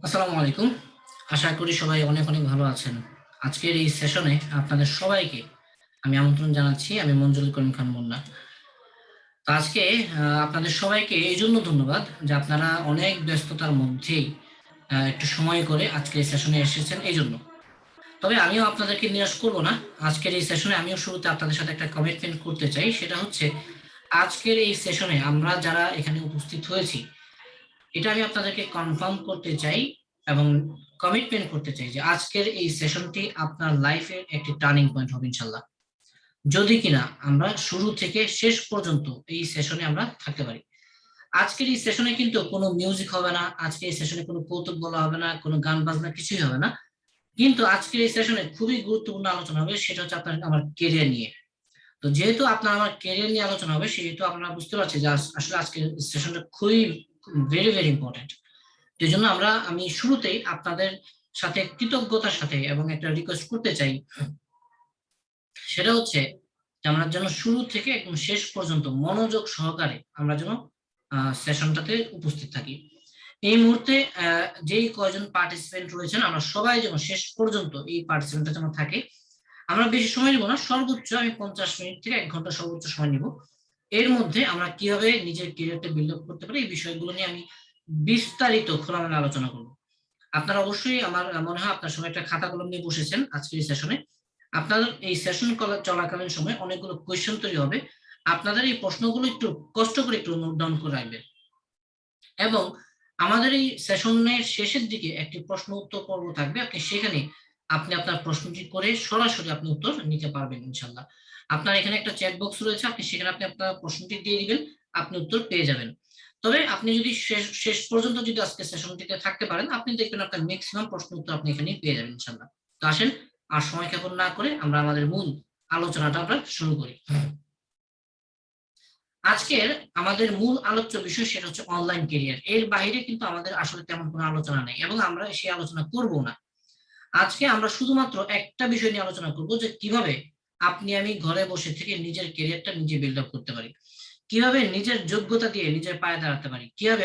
আসসালামু আলাইকুম। আশা করি সবাই অনেক অনেক ভালো আছেন। আজকের এই সেশনে আপনাদের সবাইকে আমি আমন্ত্রণ জানাচ্ছি। আমি মঞ্জুরুল করিম খান মুন্না। তো আজকে আপনাদের সবাইকে এই জন্য ধন্যবাদ যে আপনারা অনেক ব্যস্ততার মধ্যেই একটু সময় করে আজকের এই সেশনে এসেছেন এই জন্য। তবে আমিও আপনাদেরকে নিরাশ করব না। আজকের এই সেশনে আমিও শুরুতে আপনাদের সাথে একটা কমিটমেন্ট করতে চাই, সেটা হচ্ছে আজকের এই সেশনে আমরা যারা এখানে উপস্থিত হয়েছি এটা আমি আপনাদেরকে কনফার্ম করতে চাই এবং কমিটমেন্ট করতে চাই যে আজকের এই সেশনটি আপনার লাইফের একটি টার্নিং পয়েন্ট হবে ইনশাল্লাহ, যদি কিনা আমরা শুরু থেকে শেষ পর্যন্ত এই সেশনে আমরা থাকতে পারি। আজকের এই সেশনে কিন্তু কোনো মিউজিক হবে না, আজকের এই সেশনে কোনো কৌতুক বলা হবে না, কোনো গান বাজনা কিছুই হবে না। কিন্তু আজকের এই সেশনে খুবই গুরুত্বপূর্ণ আলোচনা হবে, সেটা হচ্ছে আপনার আমার কেরিয়ার নিয়ে। তো যেহেতু আপনার আমার কেরিয়ার নিয়ে আলোচনা হবে, সেহেতু আপনারা বুঝতে পারছি যে আসলে আজকের সেশনটা খুবই ভেরি ভেরি ইম্পর্টেন্ট। এই জন্য আমি শুরুতেই আপনাদের সাথে কৃতজ্ঞতার সাথে এবং একটা রিকোয়েস্ট করতে চাই, সেটা হচ্ছে যে আমরা যেন শুরু থেকে একদম শেষ পর্যন্ত মনোযোগ সহকারে আমরা যেন সেশনটাতে উপস্থিত থাকি। এই মুহূর্তে যেই কয়জন পার্টিসিপেন্ট রয়েছেন আমরা সবাই যেন শেষ পর্যন্ত এই পার্টিসিপেন্টটা যেন থাকে। আমরা বেশি সময় নিব না, সর্বোচ্চ আমি 50 মিনিট থেকে 1 ঘন্টা সর্বোচ্চ সময় নিব। এর মধ্যে আমরা কিভাবে নিজের ক্যারিয়ারটা বিল্ড আপ করতে পারি এই বিষয়গুলো নিয়ে আমি বিস্তারিত খোলামেলা আলোচনা করব। আপনারা অবশ্যই, আমার মনে হয় আপনার সময় একটা খাতা কলম নিয়ে বসেছেন আজকের এই সেশনে। আপনাদের এই সেশন চলাকালীন সময় অনেকগুলো কোয়েশ্চেন তৈরি হবে। আপনাদের এই প্রশ্নগুলো একটু কষ্ট করে একটু নোট ডাউন করে রাখবেন এবং আমাদের এই সেশনের শেষের দিকে একটি প্রশ্ন উত্তর পর্ব থাকবে, আপনি সেখানে আপনার প্রশ্নটি করে সরাসরি আপনি উত্তর নিতে পারবেন ইনশাল্লাহ। আপনার এখানে একটা চ্যাট বক্স রয়েছে, আপনি সেখানে আপনার প্রশ্নটি দিয়ে দিবেন, আপনি উত্তর পেয়ে যাবেন। তবে আপনি যদি শেষ পর্যন্ত যদি আজকে সেশনটিতে থাকতে পারেন, আপনি দেখবেন আপনার ম্যাক্সিমাম প্রশ্ন উত্তর আপনি এখানে পেয়ে যাবেন ইনশাল্লাহ। তো আসেন, আর সময় ক্ষেপণ না করে আমরা আমাদের মূল আলোচনাটা আমরা শুরু করি। আজকের আমাদের মূল আলোচ্য বিষয় সেটা হচ্ছে অনলাইন কেরিয়ার। এর বাইরে কিন্তু আমাদের আসলে তেমন কোনো আলোচনা নেই এবং আমরা সেই আলোচনা করব না। আজকে আমরা শুধুমাত্র একটা বিষয় নিয়ে আলোচনা করব যে কিভাবে আপনি আমি ঘরে বসে থেকে নিজের কেরিয়ারটা নিজে বিল্ড আপ করতে পারি, কিভাবে নিজের যোগ্যতা দিয়ে নিজের পায়ে দাঁড়াতে পারি, কিভাবে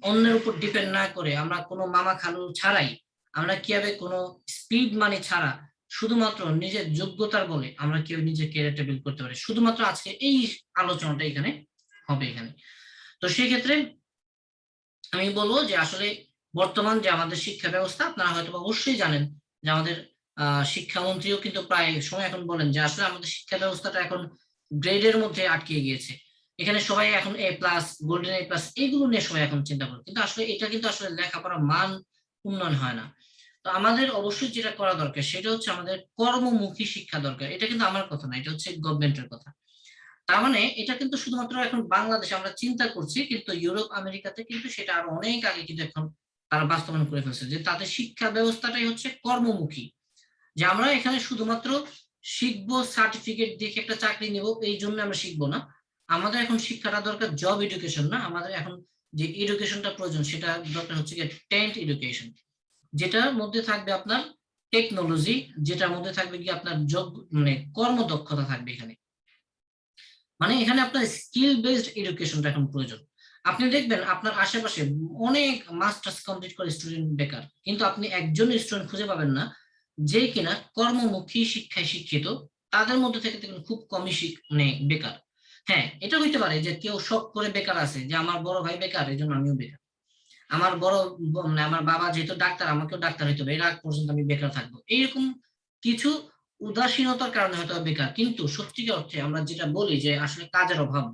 অন্যের উপর ডিপেন্ড না করে আমরা কোনো মামা খালু ছাড়াই, আমরা কিভাবে কোনো স্পিড মানি ছাড়া শুধুমাত্র নিজের যোগ্যতার বলে আমরা কিভাবে নিজের ক্যারিয়ারটা বিল্ড করতে পারি, শুধুমাত্র আজকে এই আলোচনাটা এখানে হবে এখানে। তো সেই ক্ষেত্রে আমি বলবো যে আসলে বর্তমান যে আমাদের শিক্ষা ব্যবস্থা, আপনারা হয়তো অবশ্যই জানেন যে আমাদের শিক্ষামন্ত্রীও কিন্তু প্রায় সময় এখন বলেন যে আসলে আমাদের শিক্ষা ব্যবস্থাটা এখন গ্রেডের মধ্যে আটকে গিয়েছে। এখানে সবাই এখন A+, গোল্ডেন A+, এগুলো নিয়ে সবাই এখন চিন্তা করে, কিন্তু আসলে এটা কিন্তু আসলে লেখাপড়া মান উন্নয়ন হয় না। তো আমাদের অবশ্যই যেটা করা দরকার সেটা হচ্ছে আমাদের কর্মমুখী শিক্ষা দরকার। এটা কিন্তু আমার কথা না, এটা হচ্ছে গভর্নমেন্টের কথা। তার মানে এটা কিন্তু শুধুমাত্র এখন বাংলাদেশে আমরা চিন্তা করছি, কিন্তু ইউরোপ আমেরিকাতে কিন্তু সেটা আরো অনেক আগে কিন্তু এখন তারা বাস্তবায়ন করে ফেলছে যে তাদের শিক্ষা ব্যবস্থাটাই হচ্ছে কর্মমুখী। যে আমরা এখানে শুধুমাত্র শিখবো, সার্টিফিকেট দেখে একটা চাকরি নেব, এই জন্য আমরা শিখবো না। আমাদের এখন শিক্ষাটা দরকার জব এডুকেশন না, আমাদের এখন যে এডুকেশনটা প্রয়োজন সেটা দরকার হচ্ছে কি টেন্ট এডুকেশন, যেটার মধ্যে থাকবে আপনার টেকনোলজি, যেটার মধ্যে থাকবে কি আপনার জব মানে কর্মদক্ষতা থাকবে এখানে। মানে এখানে আপনার স্কিল বেসড এডুকেশনটা এখন প্রয়োজন। আপনি দেখবেন আপনার আশেপাশে অনেক মাস্টার্স কমপ্লিট করে স্টুডেন্ট বেকার, কিন্তু আপনি একজন স্টুডেন্ট খুঁজে পাবেন না যে কিনা কর্মমুখী শিক্ষায় শিক্ষিত। তাদের মধ্যে থেকে দেখবেন খুব কমই মানে বেকার। হ্যাঁ, এটা হইতে পারে যে কেউ শখ করে বেকার আছে, যে আমার বড় ভাই বেকার এই জন্য আমিও বেকার, আমার মানে আমার বাবা যেহেতু ডাক্তার আমাকেও ডাক্তার হইতে হবে, এর আগ পর্যন্ত আমি বেকার থাকবো, এইরকম কিছু উদাসীনতার কারণে হয়তো বেকার। কিন্তু সত্যিকার অর্থে আমরা যেটা বলি যে আসলে কাজের অভাব,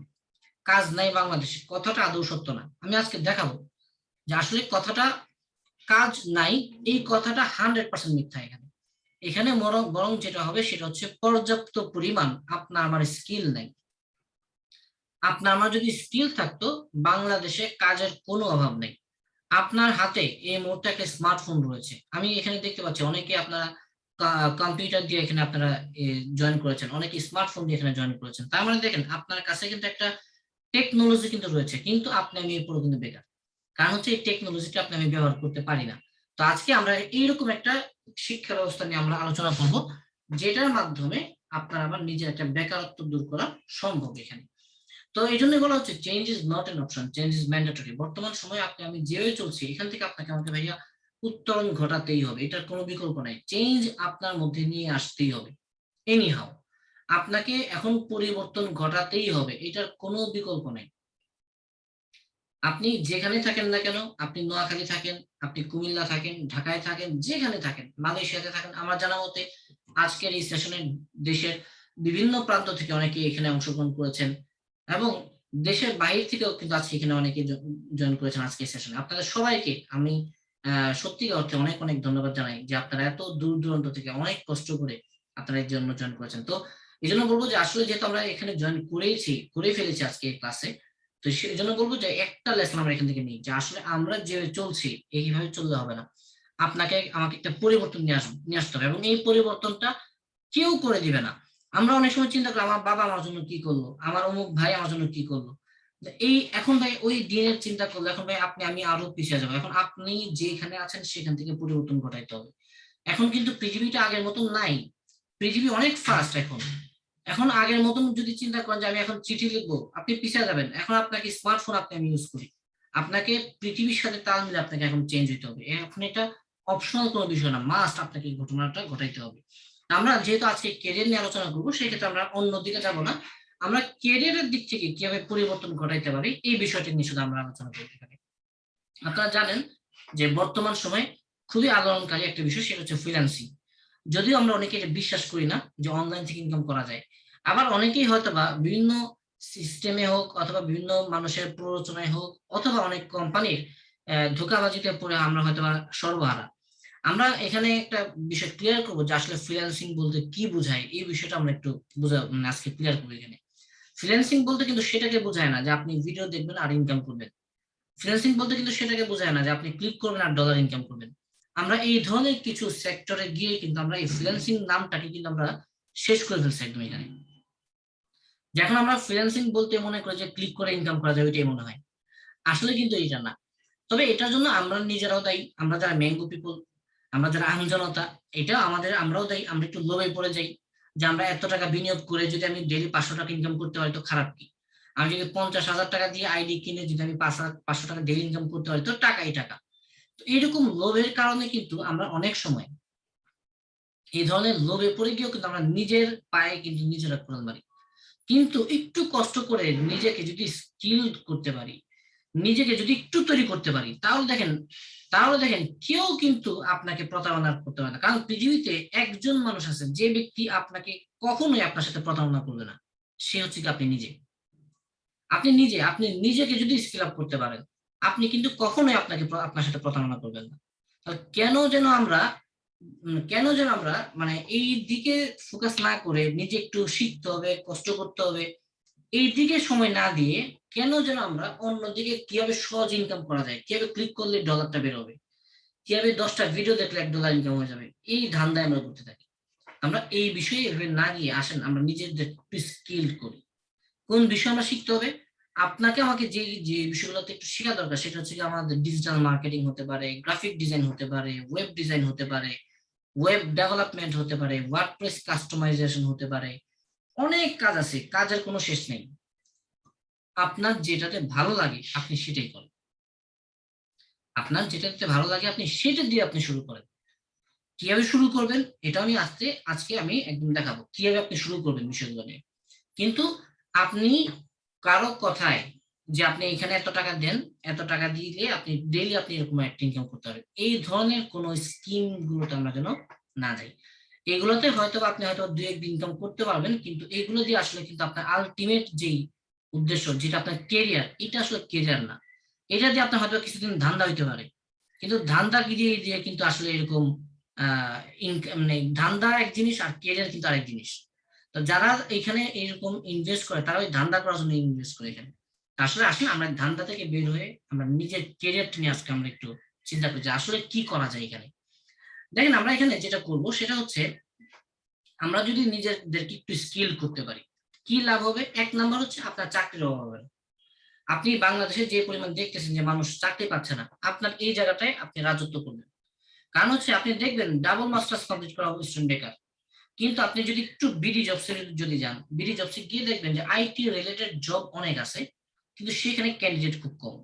কাজ নাই বাংলাদেশে, কথাটা আদৌ সত্য না। আমি আজকে দেখাবো যে আসলে কথাটা কাজ নাই, এই কথাটা 100% মিথ্যা। এখানে এখানে বরং বরং যেটা হবে সেটা হচ্ছে পর্যাপ্ত পরিমাণ আপনার আমার স্কিল নাই। আপনার আমার যদি স্কিল থাকতো বাংলাদেশে কাজের কোনো অভাব নেই। আপনার হাতে এই মুহূর্তে একটা স্মার্টফোন রয়েছে, আমি এখানে দেখতে পাচ্ছি অনেকে আপনারা কম্পিউটার দিয়ে এখানে আপনারা জয়েন করেছেন, অনেকে স্মার্টফোন দিয়ে এখানে জয়েন করেছেন। তার মানে দেখেন আপনার কাছে কিন্তু একটা টেকনোলজি কিন্তু রয়েছে, কিন্তু আপনি আমি এর পুরো কিন্তু বেকার। কারণ হচ্ছে এই টেকনোলজিটা আপনি আমি ব্যবহার করতে পারি না। তো আজকে আমরা এইরকম একটা শিক্ষা ব্যবস্থা নিয়ে আমরা আলোচনা করব, যেটার মাধ্যমে আপনার আমার নিজের একটা বেকারত্ব দূর করা সম্ভব এখানে। তো এই জন্য বলা হচ্ছে change is not an option, change is mandatory. বর্তমান সময়ে আপনি আমি যেভাবে চলছি এখান থেকে আপনাকে আমাকে ভাইয়া উত্তরণ ঘটাতেই হবে, এটার কোনো বিকল্প নাই। চেঞ্জ আপনার মধ্যে নিয়ে আসতেই হবে এনি হাউ, আপনাকে এখন পরিবর্তন ঘটাতেই হবে, এটার কোনো বিকল্প নাই। আপনি যেখানে থাকেন না কেন, আপনি নোয়াখালী থাকেন, আপনি কুমিল্লা থাকেন, ঢাকায় থাকেন, যেখানে থাকেন, মালয়েশিয়াতে থাকেন, আমার জানা মতে আজকের এই সেশনে দেশের বিভিন্ন প্রান্ত থেকে অনেকে এখানে অংশগ্রহণ করেছেন এবং দেশের বাইরে থেকেও কিন্তু আজকে এখানে অনেকে জয়েন করেছেন আজকে সেশনে। আপনাদের সবাইকে আমি সত্যিকার অর্থে অনেক অনেক ধন্যবাদ জানাই যে আপনারা এত দূর দূরান্ত থেকে অনেক কষ্ট করে আপনারা এই জন্য জয়েন করেছেন। তো এই জন্য বলবো যে আসলে যেহেতু আমরা এখানে জয়েন করে ফেলেছি আজকে এই ক্লাসে, তো সেই জন্য বলবো যে একটা লেসন আমরা এখান থেকে নিই যে আসলে আমরা যে চলছি এইভাবে চললে হবে না, আপনাকে আমাকে একটা পরিবর্তন নিয়ে আসতে হবে এবং এই পরিবর্তনটা কেউ করে দিবে না। আমরা অনেক সময় চিন্তা করি আমার বাবা আমার জন্য কি করলো, আমার অমুক ভাই আমার জন্য কি করলো, এই এখন ভাই ওই দিনের চিন্তা করলো, এখন ভাই আপনি আমি আরো পিছিয়ে যাবো। এখন আপনি যেখানে আছেন সেখান থেকে পরিবর্তন ঘটাইতে হবে। এখন কিন্তু পৃথিবীটা আগের মতন নাই, পৃথিবী অনেক ফাস্ট এখন। এখন আগের মতন যদি চিন্তা করেন যে আমি এখন চিঠি লিখবো, আপনি পিছিয়ে যাবেন। এখন আপনাকে স্মার্টফোন আপনি আমি ইউজ করি, আপনাকে পৃথিবীর সাথে তাল মিলে আপনাকে এখন চেঞ্জ হইতে হবে। এখন এটা অপশনাল কোনো বিষয় না, মাস্ট আপনাকে এই ঘটনাটা ঘটাইতে হবে। আমরা যেহেতু আজকে কেরিয়ার নিয়ে আলোচনা করবো, সেক্ষেত্রে আমরা অন্য দিকে যাব না, আমরা কেরিয়ারের দিক থেকে কিভাবে পরিবর্তন ঘটাইতে পারি এই বিষয়টি নিয়ে শুধু আমরা আলোচনা করতে পারি। আপনারা জানেন যে বর্তমান সময়ে খুবই আলোড়নকারী একটা বিষয়, সেটা হচ্ছে ফ্রিল্যান্সিং। যদিও আমরা অনেকে এটা বিশ্বাস করি না যে অনলাইন থেকে ইনকাম করা যায়, আবার অনেকেই হয়তো বা বিভিন্ন সিস্টেমে হোক অথবা বিভিন্ন মানুষের প্ররোচনায় হোক অথবা অনেক কোম্পানির ধোঁকাবাজিতে পড়ে আমরা হয়তো বা সর্বহারা। আমরা এখানে একটা বিষয় ক্লিয়ার করবো যে আসলে ফ্রিল্যান্সিং বলতে কি বোঝায়, এই বিষয়টা আমরা একটু আজকে ক্লিয়ার করবো এখানে। ফ্রিল্যান্সিং বলতে কিন্তু সেটাকে বোঝায় না যে আপনি ভিডিও দেখবেন আর ইনকাম করবেন। ফ্রিল্যান্সিং বলতে কিন্তু সেটাকে বোঝায় না যে আপনি ক্লিক করবেন আর ডলার ইনকাম করবেন। আমরা এই ধরনের কিছু সেক্টরে গিয়ে কিন্তু আমরা এই ফ্রিল্যান্সিং নামটাকে কিন্তু আমরা শেষ করে ফেলছি একদম এখানে। যখন আমরা ফ্রিল্যান্সিং বলতে মনে করি যে ক্লিক করে ইনকাম করা যায়, ওইটাই মনে হয়, আসলে কিন্তু এটা না। তবে এটার জন্য আমরা নিজেরাও দায়ী, আমরা যারা ম্যাঙ্গো পিপল, আমরা যারা আমজনতা, এটা আমাদের আমরাও দায়ী। আমরা একটু লোভে পড়ে যাই যে আমরা এত টাকা বিনিয়োগ করে যদি আমি ডেইলি 500 টাকা ইনকাম করতে পারি তো খারাপ কি, আমি যদি 50,000 টাকা দিয়ে আইডি কিনে যদি আমি 500 টাকা ডেইলি ইনকাম করতে পারি তো টাকাই টাকা। তো এইরকম লোভের কারণে কিন্তু আমরা অনেক সময় এই ধরনের লোভে পড়ে গিয়েও কিন্তু আমরা নিজের পায়ে কিন্তু নিজেরা কোড়াল মারি। কিন্তু একটু কষ্ট করে নিজেকে যদি স্কিল করতে পারি, নিজেকে যদি একটু তৈরি করতে পারি, তাহলে দেখেন কেউ কিন্তু আপনাকে প্রতারণা করতে পারে না। কারণ পৃথিবীতে একজন মানুষ আছে যে ব্যক্তি আপনাকে কখনোই আপনার সাথে প্রতারণা করবে না, সে হচ্ছে কি আপনি নিজে। আপনি নিজেকে যদি স্কিল আপ করতে পারেন, আপনি কিন্তু কখনোই আপনার সাথে প্রতারণা করবেন না। কেন যেন আমরা মানে এই দিকে ফোকাস না করে নিজে একটু শিখতে হবে, কষ্ট করতে হবে, এই দিকে সময় না দিয়ে কেন যেন আমরা অন্যদিকে কিভাবে সহজ ইনকাম করা যায়, কিভাবে ক্লিক করলে ডলারটা বেরোবে, কিভাবে 10টা ভিডিও দেখলে $1 ইনকাম হয়ে যাবে, এই ধান্দায় আমরা করতে থাকি। আমরা এই বিষয়ে এভাবে না গিয়ে আসেন আমরা নিজেদের একটু স্কিল করি। কোন বিষয় আমরা শিখতে হবে, আপনাকে আমাকে যে যে বিষয়গুলোতে একটু শেখা দরকার সেটা হচ্ছে কি আমাদের ডিজিটাল মার্কেটিং হতে পারে, গ্রাফিক ডিজাইন হতে পারে, ওয়েব ডিজাইন হতে পারে, ওয়েব ডেভেলপমেন্ট হতে পারে, ওয়ার্ডপ্রেস কাস্টমাইজেশন হতে পারে। অনেক কাজ আছে, কাজের কোনো শেষ নেই। আপনার যেটাতে ভালো লাগে আপনি সেটাই করেন, আপনার যেটাতে ভালো লাগে আপনি সেটা দিয়ে আপনি শুরু করেন। কিভাবে শুরু করবেন এটা আমি আজকে আমি একদম দেখাবো কিভাবে আপনি শুরু করবেন বিষয়গুলো নিয়ে। কিন্তু আপনি কারো কথায় যে আপনি এখানে এত টাকা দেন, এত টাকা দিলে আপনি ডেইলি আপনি এরকম একটা ইনকাম করতে পারবেন, এই ধরনের কোন স্কিম গুলোতে আমরা যেন না যাই। এগুলোতে হয়তো আপনি হয়তো 2-1 দিন ইনকাম করতে পারবেন, কিন্তু এগুলো দিয়ে আসলে কিন্তু আপনার আলটিমেট যেই উদ্দেশ্য যেটা আপনার কেরিয়ার, এটা আসলে কেরিয়ার না। এটা দিয়ে আপনার হয়তো কিছুদিন ধান্দা হইতে পারে, কিন্তু ধান্দা দিয়ে দিয়ে কিন্তু আসলে এরকম ইনকাম নেই। ধান্দা এক জিনিস আর কেরিয়ার কিন্তু আরেক জিনিস। তো যারা এখানে এরকম ইনভেস্ট করে তারা ওই ধান্দা করার জন্য ইনভেস্ট করে এখানে। আসলে আসলে আমরা ধান্দা থেকে বের হয়ে আমরা নিজের কেরিয়ারটা নিয়ে আজকে আমরা একটু চিন্তা করি যে আসলে কি করা যায় এখানে। দেখেন আমরা এখানে যেটা করব সেটা হচ্ছে আমরা যদি নিজেদেরকে একটু স্কিল করতে পারি কি লাভ হবে। 1 নাম্বার হচ্ছে আপনার চাকরির অভাব হবে না। আপনি বাংলাদেশে যে পরিমাণ দেখতেছেন যে মানুষ চাকরি পাচ্ছে না, আপনার এই জায়গাটায় আপনি রাজত্ব করবেন। কারণ হচ্ছে আপনি দেখবেন ডাবল মাস্টার্স কমপ্লিট করা স্টুডেন্ট বেকার। কিন্তু আপনি যদি একটু বিডি জবসে যদি যান, বিডি জবসে গিয়ে দেখবেন যে আইটি রিলেটেড জব অনেক আছে, কিন্তু সেখানে ক্যান্ডিডেট খুব কম।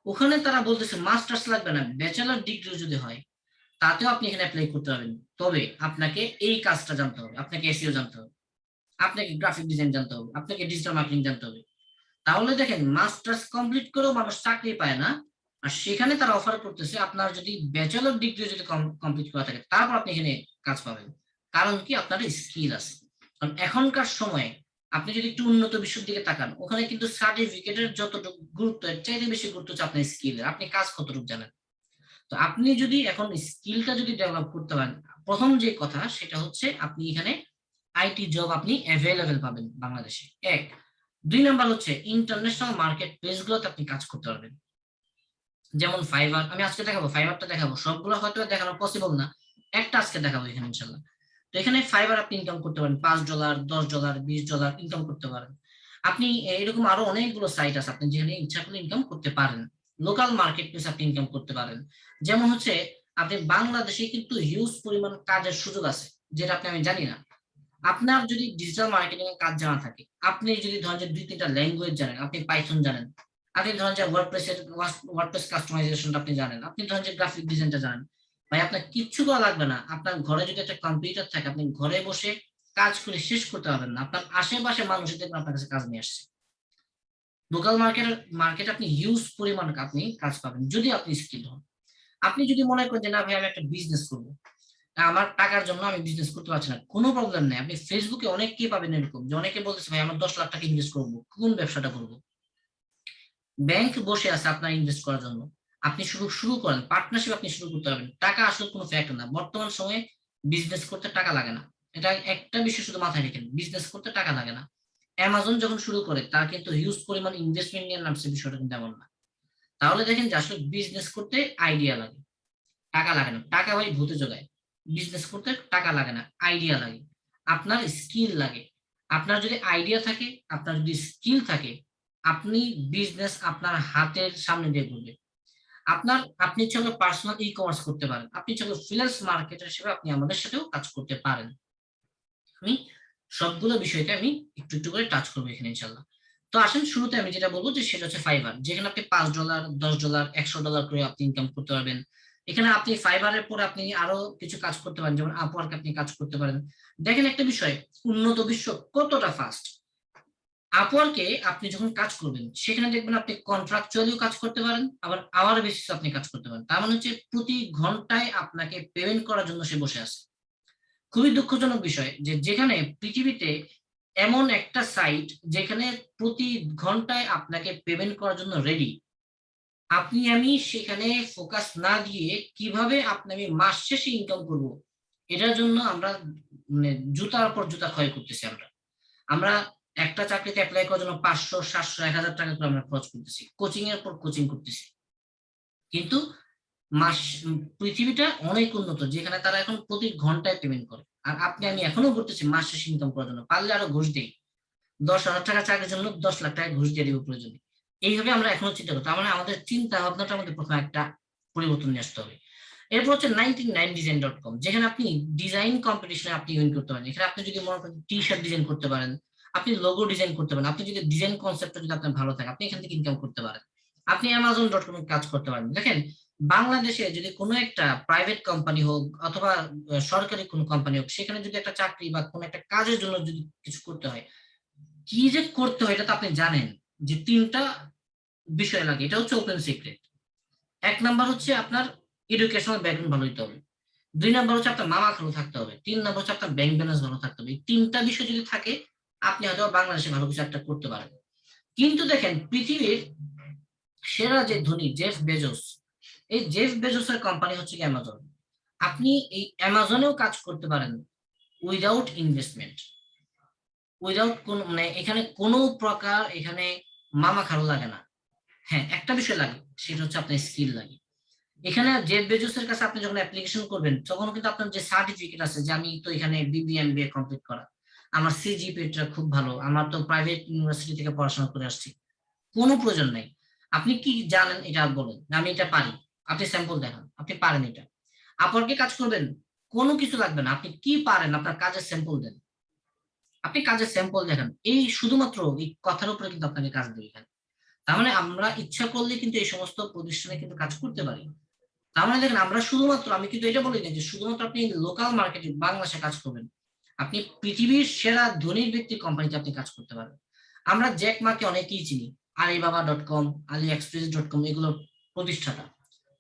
ওখানে তারা বলতেছে মাস্টার্স লাগবে না, ব্যাচেলার ডিগ্রি যদি হয় তাতেও আপনি এখানে অ্যাপ্লাই করতে পারবেন। তবে আপনাকে এই কাজটা জানতে হবে, আপনাকে এসইও জানতে হবে, আপনাকে গ্রাফিক ডিজাইন জানতে হবে, আপনাকে ডিজিটাল মার্কেটিং জানতে হবে। তাহলে দেখেন মাস্টার্স কমপ্লিট করেও মানুষ চাকরি পায় না, আর সেখানে তারা অফার করতেছে আপনার যদি ব্যাচেলর ডিগ্রি যদি কমপ্লিট করা থাকে তারপর আপনি এখানে কাজ পাবেন। কারণ কি, আপনার স্কিল আছে। কারণ এখনকার সময়ে আপনি যদি একটু উন্নত বিশ্বের দিকে তাকান, ওখানে কিন্তু সার্টিফিকেটের যতটুকু গুরুত্ব, এর চাইতে বেশি গুরুত্ব হচ্ছে আপনার স্কিল, আপনি কাজ কতটুকু জানেন। তো আপনি যদি এখন স্কিলটা যদি ডেভেলপ করতে পারেন, প্রথম যে কথা সেটা হচ্ছে আপনি এখানে আইটি জব আপনি অ্যাভেলেবেল পাবেন বাংলাদেশে, এক। দুই নাম্বার হচ্ছে ইন্টারন্যাশনাল মার্কেট প্লেস গুলোতে আপনি কাজ করতে পারবেন, যেমন ফাইবার। আমি আজকে দেখাবো, ফাইবারটা দেখাবো, সবগুলো হয়তো দেখানো পসিবল না, একটা আজকে দেখাবো এখানে ইনশাল্লাহ। তো এখানে ফাইবার আপনি ইনকাম করতে পারেন $5, $10, $20 ইনকাম করতে পারেন আপনি। এরকম আরো অনেকগুলো সাইট আছে আপনি যেখানে ইচ্ছা করলে ইনকাম করতে পারেন। লোকাল মার্কেট প্লেস আপনি ইনকাম করতে পারেন, যেমন হচ্ছে আপনি বাংলাদেশে কিন্তু হিউজ পরিমাণ কাজের সুযোগ আছে, যেটা আমি জানি না। আপনার যদি ডিজিটাল মার্কেটিং এর কাজ জানা থাকে, আপনি যদি ধরেন যে 2-3টা ল্যাঙ্গুয়েজ জানেন, আপনি পাইথন জানেন, আপনি ধরেন যে ওয়ার্ডপ্রেস কাস্টমাইজেশনটা আপনি জানেন, আপনি ধরেন যে গ্রাফিক ডিজাইনটা জানেন, ভাই আপনার কিচ্ছু করা লাগবে না। আপনার ঘরে যদি একটা কম্পিউটার থাকে, আপনি ঘরে বসে কাজ করে শেষ করতে পারবেন না, আপনার আশেপাশে মানুষ দেখবেন আপনার কাছে কাজ নিয়ে আসছে। লোকাল মার্কেট আপনি হিউজ পরিমাণ আপনি কাজ পাবেন যদি আপনি স্কিল হন। আপনি যদি মনে করেন যে না ভাই আমি একটা বিজনেস করবো, আমার টাকার জন্য আমি বিজনেস করতে পারছি না, কোনো প্রবলেম নেই। আপনি ফেসবুকে অনেককে পাবেন এরকম যে অনেকে বলতেছে ভাই আমার 10 লাখ টাকা ইনভেস্ট করবো, কোন ব্যবসাটা করবো। ব্যাংক বসে আছে আপনার ইনভেস্ট করার জন্য, আপনি শুরু শুরু করেন, পার্টনারশিপ আপনি শুরু করতে পারবেন। টাকা আসলে কোনো ফ্যাক্টর না, বর্তমান সময়ে বিজনেস করতে টাকা লাগে না। এটা একটা বিষয় শুধু মাথায় রেখেন, বিজনেস করতে টাকা লাগে না। অ্যামাজন যখন শুরু করে তার কিন্তু হিউজ পরিমাণ ইনভেস্টমেন্ট নিয়ে নামছে, বিষয়টা কিন্তু এমন না। তাহলে দেখেন যে আসলে বিজনেস করতে আইডিয়া লাগে, টাকা লাগে না। টাকা ভাই ভূতে জোগায়, বিজনেস করতে টাকা লাগে না, আইডিয়া লাগে, আপনার স্কিল লাগে। আপনার যদি আইডিয়া থাকে, আপনার যদি স্কিল থাকে, আপনি বিজনেস আপনার হাতের সামনে দিয়ে ঘুরবে। আপনি চাইলে পার্সোনাল ই কমার্স করতে পারেন, আপনি চাইলে ফ্রিল্যান্স মার্কেটার হিসেবে আপনি আমাদের সাথেও কাজ করতে পারেন। আমি সবগুলো বিষয়কে আমি একটু একটু করে টাচ করবো এখানে ইনশাল্লাহ। তো আসেন শুরুতে আমি যেটা বলবো যে সেটা হচ্ছে ফাইবার, যেখানে আপনি $5, $10, $100 করে আপনি ইনকাম করতে পারবেন। এখানে আপনি ফাইবারের পরে আপনি আরো কিছু কাজ করতে পারেন, যেমন আপওয়ার্ক আপনি কাজ করতে পারেন। দেখেন একটা বিষয়, উন্নত বিশ্ব কতটা ফাস্ট। আপওয়ার্কে আপনি যখন কাজ করবেন সেখানে দেখবেন আপনি কন্ট্রাকচুয়ালিও কাজ করতে পারেন, আবার আওয়ার বেসিস আপনি কাজ করতে পারেন। তার মানে হচ্ছে প্রতি ঘন্টায় আপনাকে পেমেন্ট করার জন্য সে বসে আছে। খুবই দুঃখজনক বিষয় যে যেখানে পৃথিবীতে এমন একটা সাইট যেখানে প্রতি ঘন্টায় আপনাকে পেমেন্ট করার জন্য রেডি, আপনি আমি সেখানে ফোকাস না দিয়ে কিভাবে আমি মাস শেষে ইনকাম করব, এটার জন্য আমরা মানে জুতার পর জুতা ক্ষয় করতেছি। আমরা আমরা একটা চাকরিতে অ্যাপ্লাই করার জন্য 500, 700, 1000 টাকা করে আমরা খরচ করতেছি, কোচিং এর পর কোচিং করতেছি। কিন্তু মাস পৃথিবীটা অনেক উন্নত, যেখানে তারা এখন প্রতি ঘন্টায় পেমেন্ট করে। আর আমি এখনো করতেছি মাস শেষে ইনকাম করার জন্য, পারলে আরো ঘুষ দেই, 10,000 টাকা চাকরির জন্য 10 লাখ টাকা ঘুষ দিয়ে দিব প্রয়োজনে। এইভাবে আমরা এখনো চিন্তা করতে, মানে আমাদের চিন্তা ভাবনাটার মধ্যে প্রথমে একটা পরিবর্তন নিয়ে আসতে হবে। এরপর হচ্ছে 99design.com, যেখানে আপনি ডিজাইন কম্পিটিশনে আপনি উইন করতে পারেন। এখানে আপনি যদি মনে করেন টি শার্ট ডিজাইন করতে পারেন, আপনি লোগো ডিজাইন করতে পারেন, আপনি যদি ডিজাইন কনসেপ্টটা যদি আপনার ভালো থাকে, আপনি এখান থেকে ইনকাম করতে পারেন। আপনি Amazon.com এ কাজ করতে পারেন। দেখেন বাংলাদেশে যদি কোনো একটা প্রাইভেট কোম্পানি হোক অথবা সরকারি কোনো কোম্পানি হোক, সেখানে যদি একটা চাকরি বা কোনো একটা কাজের জন্য যদি কিছু করতে হয়, কি যে করতে হয় এটা তো আপনি জানেন যে 3টা বিষয় লাগে। এটা হচ্ছে ওপেন সিক্রেট। 1 নাম্বার হচ্ছে আপনার এডুকেশনাল ব্যাকগ্রাউন্ড ভালো হইতে হবে, 2 নাম্বার হচ্ছে আপনার মামা খালু থাকতে হবে, 3 নাম্বার হচ্ছে আপনার ব্যাংক ব্যালেন্স ভালো থাকতে হবে। এই 3টা বিষয় যদি থাকে, আপনি হয়তো বাংলাদেশে ভালো কিছু একটা করতে পারেন। কিন্তু দেখেন পৃথিবীর সেরা যে ধনী জেফ বেজোস, এই জেফ বেজোসের কোম্পানি হচ্ছে কি অ্যামাজন। আপনি এই অ্যামাজনেও কাজ করতে পারেন উইদাউট ইনভেস্টমেন্ট, উইদাউট কোন মানে এখানে কোনো প্রকার এখানে মামা খালু লাগে না। হ্যাঁ একটা বিষয় লাগে, সেটা হচ্ছে আপনার স্কিল লাগে। এখানে জেফ বেজোসের কাছে আপনি যখন অ্যাপ্লিকেশন করবেন তখন কিন্তু আপনার যে সার্টিফিকেট আছে যে আমি তো এখানে BBA কমপ্লিট করা, আমার CGPA খুব ভালো, আমার তো প্রাইভেট ইউনিভার্সিটি থেকে পড়াশোনা করে আসছি, কোনো প্রয়োজন নাই। আপনি কি জানেন এটা বলেন, আমি এটা পারি, আপনি স্যাম্পল দেখান, আপনি পারেন এটা। আপওয়ার্কে কাজ করবেন, কোনো কিছু লাগবে না, আপনি কি পারেন আপনার কাজের স্যাম্পল দেন, আপনি কাজের স্যাম্পল দেখান, এই শুধুমাত্র এই কথার উপরে কিন্তু আপনাকে কাজ দেবে এখানে। তার মানে আমরা ইচ্ছা করলে কিন্তু এই সমস্ত প্রতিষ্ঠানে কিন্তু কাজ করতে পারি। তার মানে দেখেন আমরা শুধুমাত্র, আমি কিন্তু এটা বলি না যে শুধুমাত্র আপনি লোকাল মার্কেটে বাংলাদেশে কাজ করবেন, আপনি পৃথিবীর সেরা ধনী ব্যক্তি কোম্পানিতে আপনি কাজ করতে পারবেন। আমরা জ্যাক মাকে অনেকেই চিনি, Alibaba.com, AliExpress.com এগুলোর প্রতিষ্ঠাতা,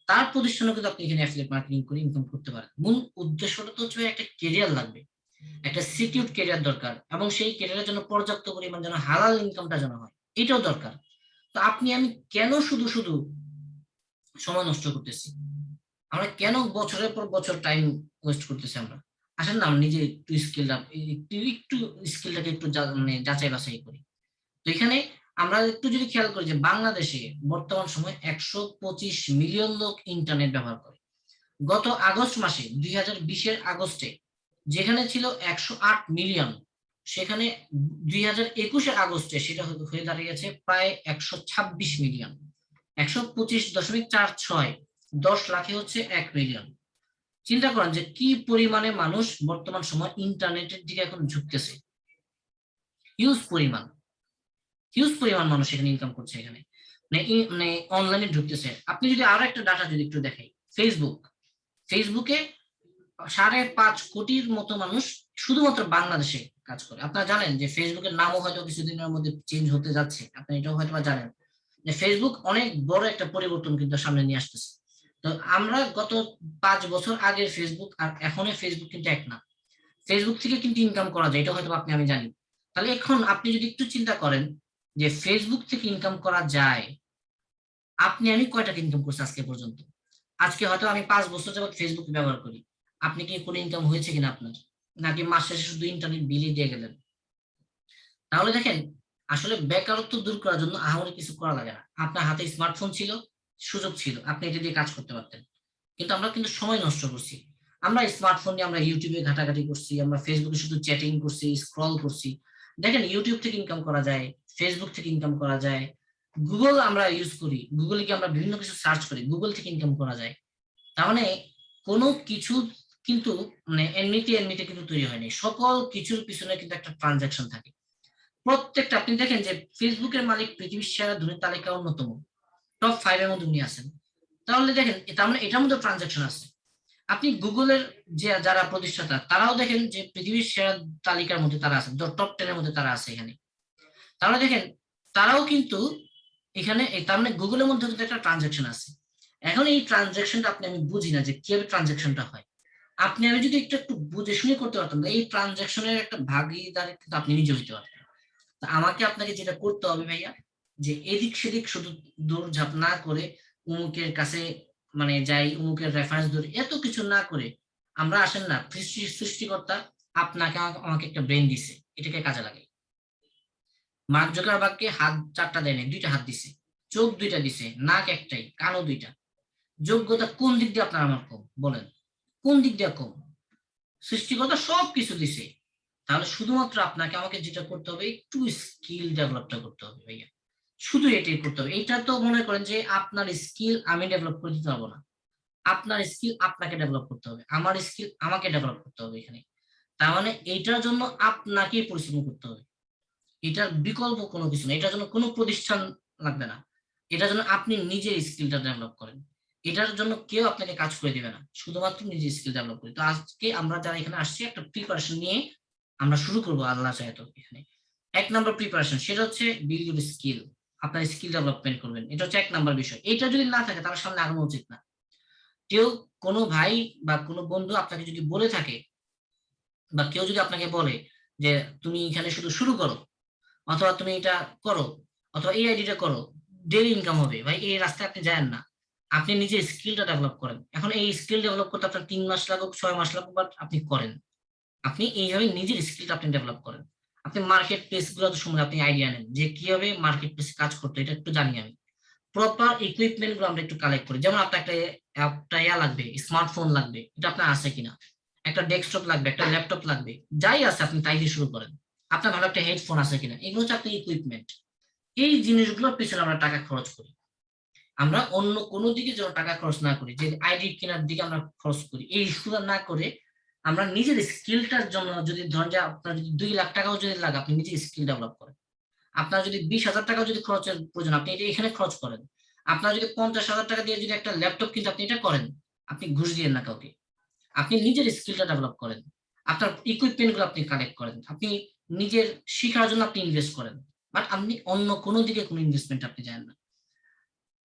তার প্রতিষ্ঠানে কিন্তু আপনি এখানে অ্যাফিলিয়েট মার্কেটিং করে ইনকাম করতে পারেন। মূল উদ্দেশ্যটা তো হচ্ছে একটা কেরিয়ার লাগবে, একটা সিকিউর কেরিয়ার দরকার, এবং সেই কেরিয়ারের জন্য পর্যাপ্ত পরিমাণ যেন হালাল ইনকামটা যেন হয়, এটাও দরকার। তো আপনি আমি কেন শুধু শুধু সময় নষ্ট করতেছি, আমরা কেন বছরের পর বছর টাইম ওয়েস্ট করতেছি? আমরা আসেন না আমরা নিজে একটু স্কিলটা একটু একটু স্কিলটাকে একটু মানে যাচাই বাছাই করি। তো এখানে আমরা একটু যদি খেয়াল করি যে বাংলাদেশে বর্তমান সময় 125 মিলিয়ন লোক ইন্টারনেট ব্যবহার করে। গত আগস্ট মাসে 2020-এর আগস্টে যেখানে ছিল 108 মিলিয়ন, সেখানে 2021-এর আগস্টে সেটা হয়ে দাঁড়িয়েছে প্রায় 126 মিলিয়ন। 125.46, 10 লাখে হচ্ছে 1 মিলিয়ন। চিন্তা করেন যে কি পরিমাণে মানুষ বর্তমান সময় ইন্টারনেটের দিকে এখন ঝুঁকতেছে। হিউজ পরিমাণ, হিউজ পরিমাণ মানুষ এখানে ইনকাম করছে, এখানে মানে অনলাইনে ঢুকতেছে। আপনি যদি আরো একটা ডাটা যদি একটু দেখাই, ফেসবুকে 5.5 কোটির মতো মানুষ শুধুমাত্র বাংলাদেশে কাজ করে। আপনারা জানেন যে ফেসবুকের নামও হয়তো কিছুদিনের মধ্যে চেঞ্জ হতে যাচ্ছে, আপনি এটাও হয়তো জানেন যে ফেসবুক অনেক বড় একটা পরিবর্তন কিন্তু সামনে নিয়ে আসতেছে। তো আমরা গত 5 বছর আগের ফেসবুক আর এখনের ফেসবুক কিন্তু এক না। ফেসবুক থেকে কিন্তু ইনকাম করা যায়, এটা হয়তো আপনি আমি জানি। তাহলে এখন আপনি যদি একটু চিন্তা করেন যে ফেসবুক থেকে ইনকাম করা যায়, আপনি আমি কয় টাকা ইনকাম করছি আজকে পর্যন্ত? আজকে হয়তো আমি 5 বছর যাবত ফেসবুক ব্যবহার করি, আপনি কি কোনো ইনকাম হয়েছে কিনা আপনার? নাকি মাস শেষে শুধু ইন্টারনেট বিলই দিয়ে গেলেন? তাহলে দেখেন, আসলে বেকারত্ব দূর করার জন্য আহামরি কিছু করা লাগে না। আপনার হাতে স্মার্টফোন ছিল, সুযোগ ছিল, আপনি এটা দিয়ে কাজ করতে পারতেন। কিন্তু আমরা কিন্তু সময় নষ্ট করছি। আমরা স্মার্টফোন নিয়ে আমরা ইউটিউবে ঘাটাঘাটি করছি, আমরা ফেসবুকে শুধু চ্যাটিং করছি, স্ক্রল করছি। দেখেন ইউটিউব থেকে ইনকাম করা যায়, ফেসবুক থেকে ইনকাম করা যায়, গুগল আমরা ইউজ করি, গুগলে কি আমরা বিভিন্ন কিছু সার্চ করি, গুগল থেকে ইনকাম করা যায়। তার মানে কোনো কিছু কিন্তু মানে এমনিতে এমনিতে কিন্তু তৈরি হয়নি, সকল কিছুর পিছনে কিন্তু একটা ট্রানজাকশন থাকে। প্রত্যেকটা, আপনি দেখেন যে ফেসবুকের মালিক পৃথিবীর সেরা ধনী তালিকা অন্যতম, টপ 5-এর মধ্যে উনি আছেন। তাহলে দেখেন তার মানে এটার মধ্যে ট্রানজাকশন আছে। আপনি গুগলের যে যারা প্রতিষ্ঠাতা তারাও দেখেন যে পৃথিবীর সেরা তালিকার মধ্যে তারা আছে, টপ 10-এর মধ্যে তারা আছে এখানে। তাহলে দেখেন তারাও কিন্তু এখানে, তার মানে গুগলের মধ্যে কিন্তু একটা ট্রানজাকশন আছে। এখন এই ট্রানজাকশনটা আপনি আমি বুঝি না যে কিভাবে ট্রানজাকশনটা হয়। আপনি আমি যদি একটু একটু বুঝে শুনে করতে পারতাম, এই ট্রানজাকশনের একটা ভাগিদার কিন্তু আপনি নিজে হইতে পারতেন। আমাকে আপনাকে যেটা করতে হবে ভাইয়া, যে এদিক সেদিক শুধু দৌড়ঝাঁপ না করে উমুকের কাছে মানে যাই, উমুকের রেফারেন্স ধরে এত কিছু না করে, আমরা আসেন না সৃষ্টিকর্তা আপনাকে আমাকে একটা ব্রেন দিছে, এটাকে কাজে লাগে। মার্ক জুকারবার্গকে হাত 4টা দেয়নি, 2টা হাত দিছে, চোখ 2টা দিছে, নাক একটাই, কানও 2টা। যোগ্যতা কোন দিক দিয়ে আপনার আমার কম বলেন? কোন দিক দিয়ে কম? সৃষ্টিকর্তা সবকিছু দিছে। তাহলে শুধুমাত্র আপনাকে আমাকে যেটা করতে হবে, একটু স্কিল ডেভেলপটা করতে হবে ভাইয়া, শুধু এটাই করতে হবে। এটা তো মনে করেন যে আপনার স্কিল আমি ডেভেলপ করে দিতে পারবো না, আপনার স্কিল আপনাকে ডেভেলপ করতে হবে, আমার স্কিল আমাকে ডেভেলপ করতে হবে এখানে। তার মানে এইটার জন্য আপনাকেই পরিশ্রম করতে হবে, এটার বিকল্প কোনো কিছু না, এটার জন্য কোনো প্রতিষ্ঠান লাগবে না, এটার জন্য আপনি নিজের স্কিলটা ডেভেলপ করেন। এটার জন্য কেউ আপনাকে কাজ করে দিবে না, শুধুমাত্র নিজের স্কিল ডেভেলপ করি। তো আজকে আমরা যারা এখানে আসছি একটা প্রিপারেশন নিয়ে আমরা শুরু করবো আল্লাহ চাহে তো। এখানে 1 নম্বর প্রিপারেশন, সেটা হচ্ছে বিল্ড ইউর স্কিল, আপনার স্কিল ডেভেলপমেন্ট করবেন, এটা হচ্ছে 1 নম্বর বিষয়। এটা যদি না থাকে তার সামনে আগানো উচিত না। কেউ, কোনো ভাই বা কোনো বন্ধু আপনাকে যদি বলে থাকে, বা কেউ যদি আপনাকে বলে যে তুমি এখানে শুধু শুরু করো, অথবা তুমি এটা করো, অথবা এই আইডিটা করো, ডেইলি ইনকাম হবে, ভাই এই রাস্তায় আপনি যান না। আপনি নিজের স্কিলটা ডেভেলপ করেন। এখন এই স্কিল ডেভেলপ করতে আপনার 3 মাস লাগুক, 6 মাস লাগুক, বাট আপনি করেন। আপনি এইভাবে নিজের স্কিলটা আপনি ডেভেলপ করেন। আপনি মার্কেট প্লেস গুলো সম্বন্ধে আপনি আইডিয়া নেন যে কিভাবে মার্কেট প্লেস কাজ করতে, এটা একটু জানি আমি। প্রপার ইকুইপমেন্ট গুলো আমরা একটু কালেক্ট করি, যেমন আপনার একটা ইয়া লাগবে, স্মার্টফোন লাগবে, এটা আপনার আছে কিনা, একটা ডেস্কটপ লাগবে, একটা ল্যাপটপ লাগবে, যাই আছে আপনি তাই দিয়ে শুরু করেন। আপনার ভালো একটা হেডফোন আছে কিনা, এগুলো হচ্ছে আপনার ইকুইপমেন্ট। এই জিনিসগুলোর পিছনে আমরা টাকা খরচ করি। আমরা অন্য কোনো দিকে যেন টাকা খরচ না করি, যে আইডি কেনার দিকে আমরা খরচ করি, এই শুধু না করে আমরা নিজের স্কিলটার জন্য যদি ধরেন যে আপনার যদি 2 লাখ টাকাও যদি লাগে, আপনি নিজে স্কিল ডেভেলপ করেন। আপনার যদি 20,000 টাকাও যদি খরচের প্রয়োজন, আপনি এটা এখানে খরচ করেন। আপনার যদি 50,000 টাকা দিয়ে যদি একটা ল্যাপটপ কিনতে, আপনি এটা করেন। আপনি ঘুষ দিয়েন না কাউকে। আপনি নিজের স্কিলটা ডেভেলপ করেন। আপনার ইকুইপমেন্ট গুলো আপনি কালেক্ট করেন। আপনি নিজের শিখার জন্য আপনি ইনভেস্ট করেন। বাট আপনি অন্য কোনো দিকে কোনো ইনভেস্টমেন্ট আপনি যান না।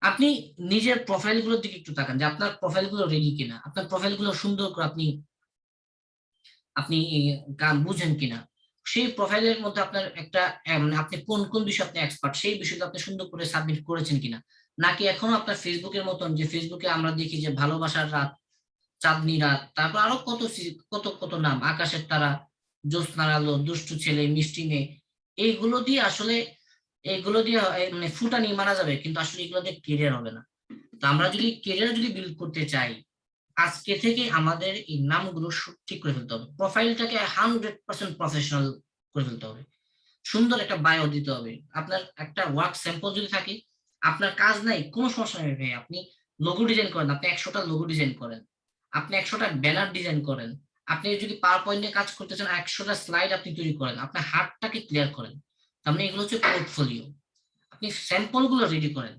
আপনি নিজের প্রোফাইল গুলোর দিকে একটু তাকান যে আপনার প্রোফাইল গুলো রেডি কিনা, আপনার প্রোফাইল গুলো সুন্দর করে আপনি আপনি বুঝেন কিনা, সেই প্রোফাইলের মধ্যে আপনার একটা মানে আপনি কোন কোন বিষয়ে আপনি এক্সপার্ট, সেই বিষয়টা আপনি সুন্দর করে সাবমিট করেছেন কিনা। নাকি এখনো আপনার ফেসবুকের মতন, যে ফেসবুকে আমরা দেখি যে ভালোবাসার রাত, চাঁদনি রাত, তারপর আরো কত কত কত নাম, আকাশের তারা, জ্যোৎস্নার আলো, দুষ্টু ছেলে, মিষ্টি মেয়ে, এইগুলো দিয়ে আসলে এইগুলো দিয়ে মানে ফুটানি মারা যাবে, কিন্তু আসলে এগুলো দিয়ে কেরিয়ার হবে না। তো আমরা যদি কেরিয়ার যদি বিল্ড করতে চাই, আজকে থেকে আমাদের এই নামগুলো ঠিক করে ফেলতে হবে, প্রোফাইলটাকে 100% প্রফেশনাল করে ফেলতে হবে, সুন্দর একটা বায়ো দিতে হবে। আপনার একটা ওয়ার্ক স্যাম্পল যদি থাকে, আপনার কাজ নাই কোনো সমস্যা নেই ভাই, আপনি লোগো ডিজাইন করেন, আপনি 100টা লোগো ডিজাইন করেন, আপনি 100টা ব্যানার ডিজাইন করেন, আপনি যদি পাওয়ার পয়েন্টে কাজ করতে চান 100টা স্লাইড আপনি তৈরি করেন, আপনার হাতটাকে ক্লিয়ার করেন। তার মানে এগুলো হচ্ছে পোর্টফোলিও। আপনি স্যাম্পল গুলো রেডি করেন,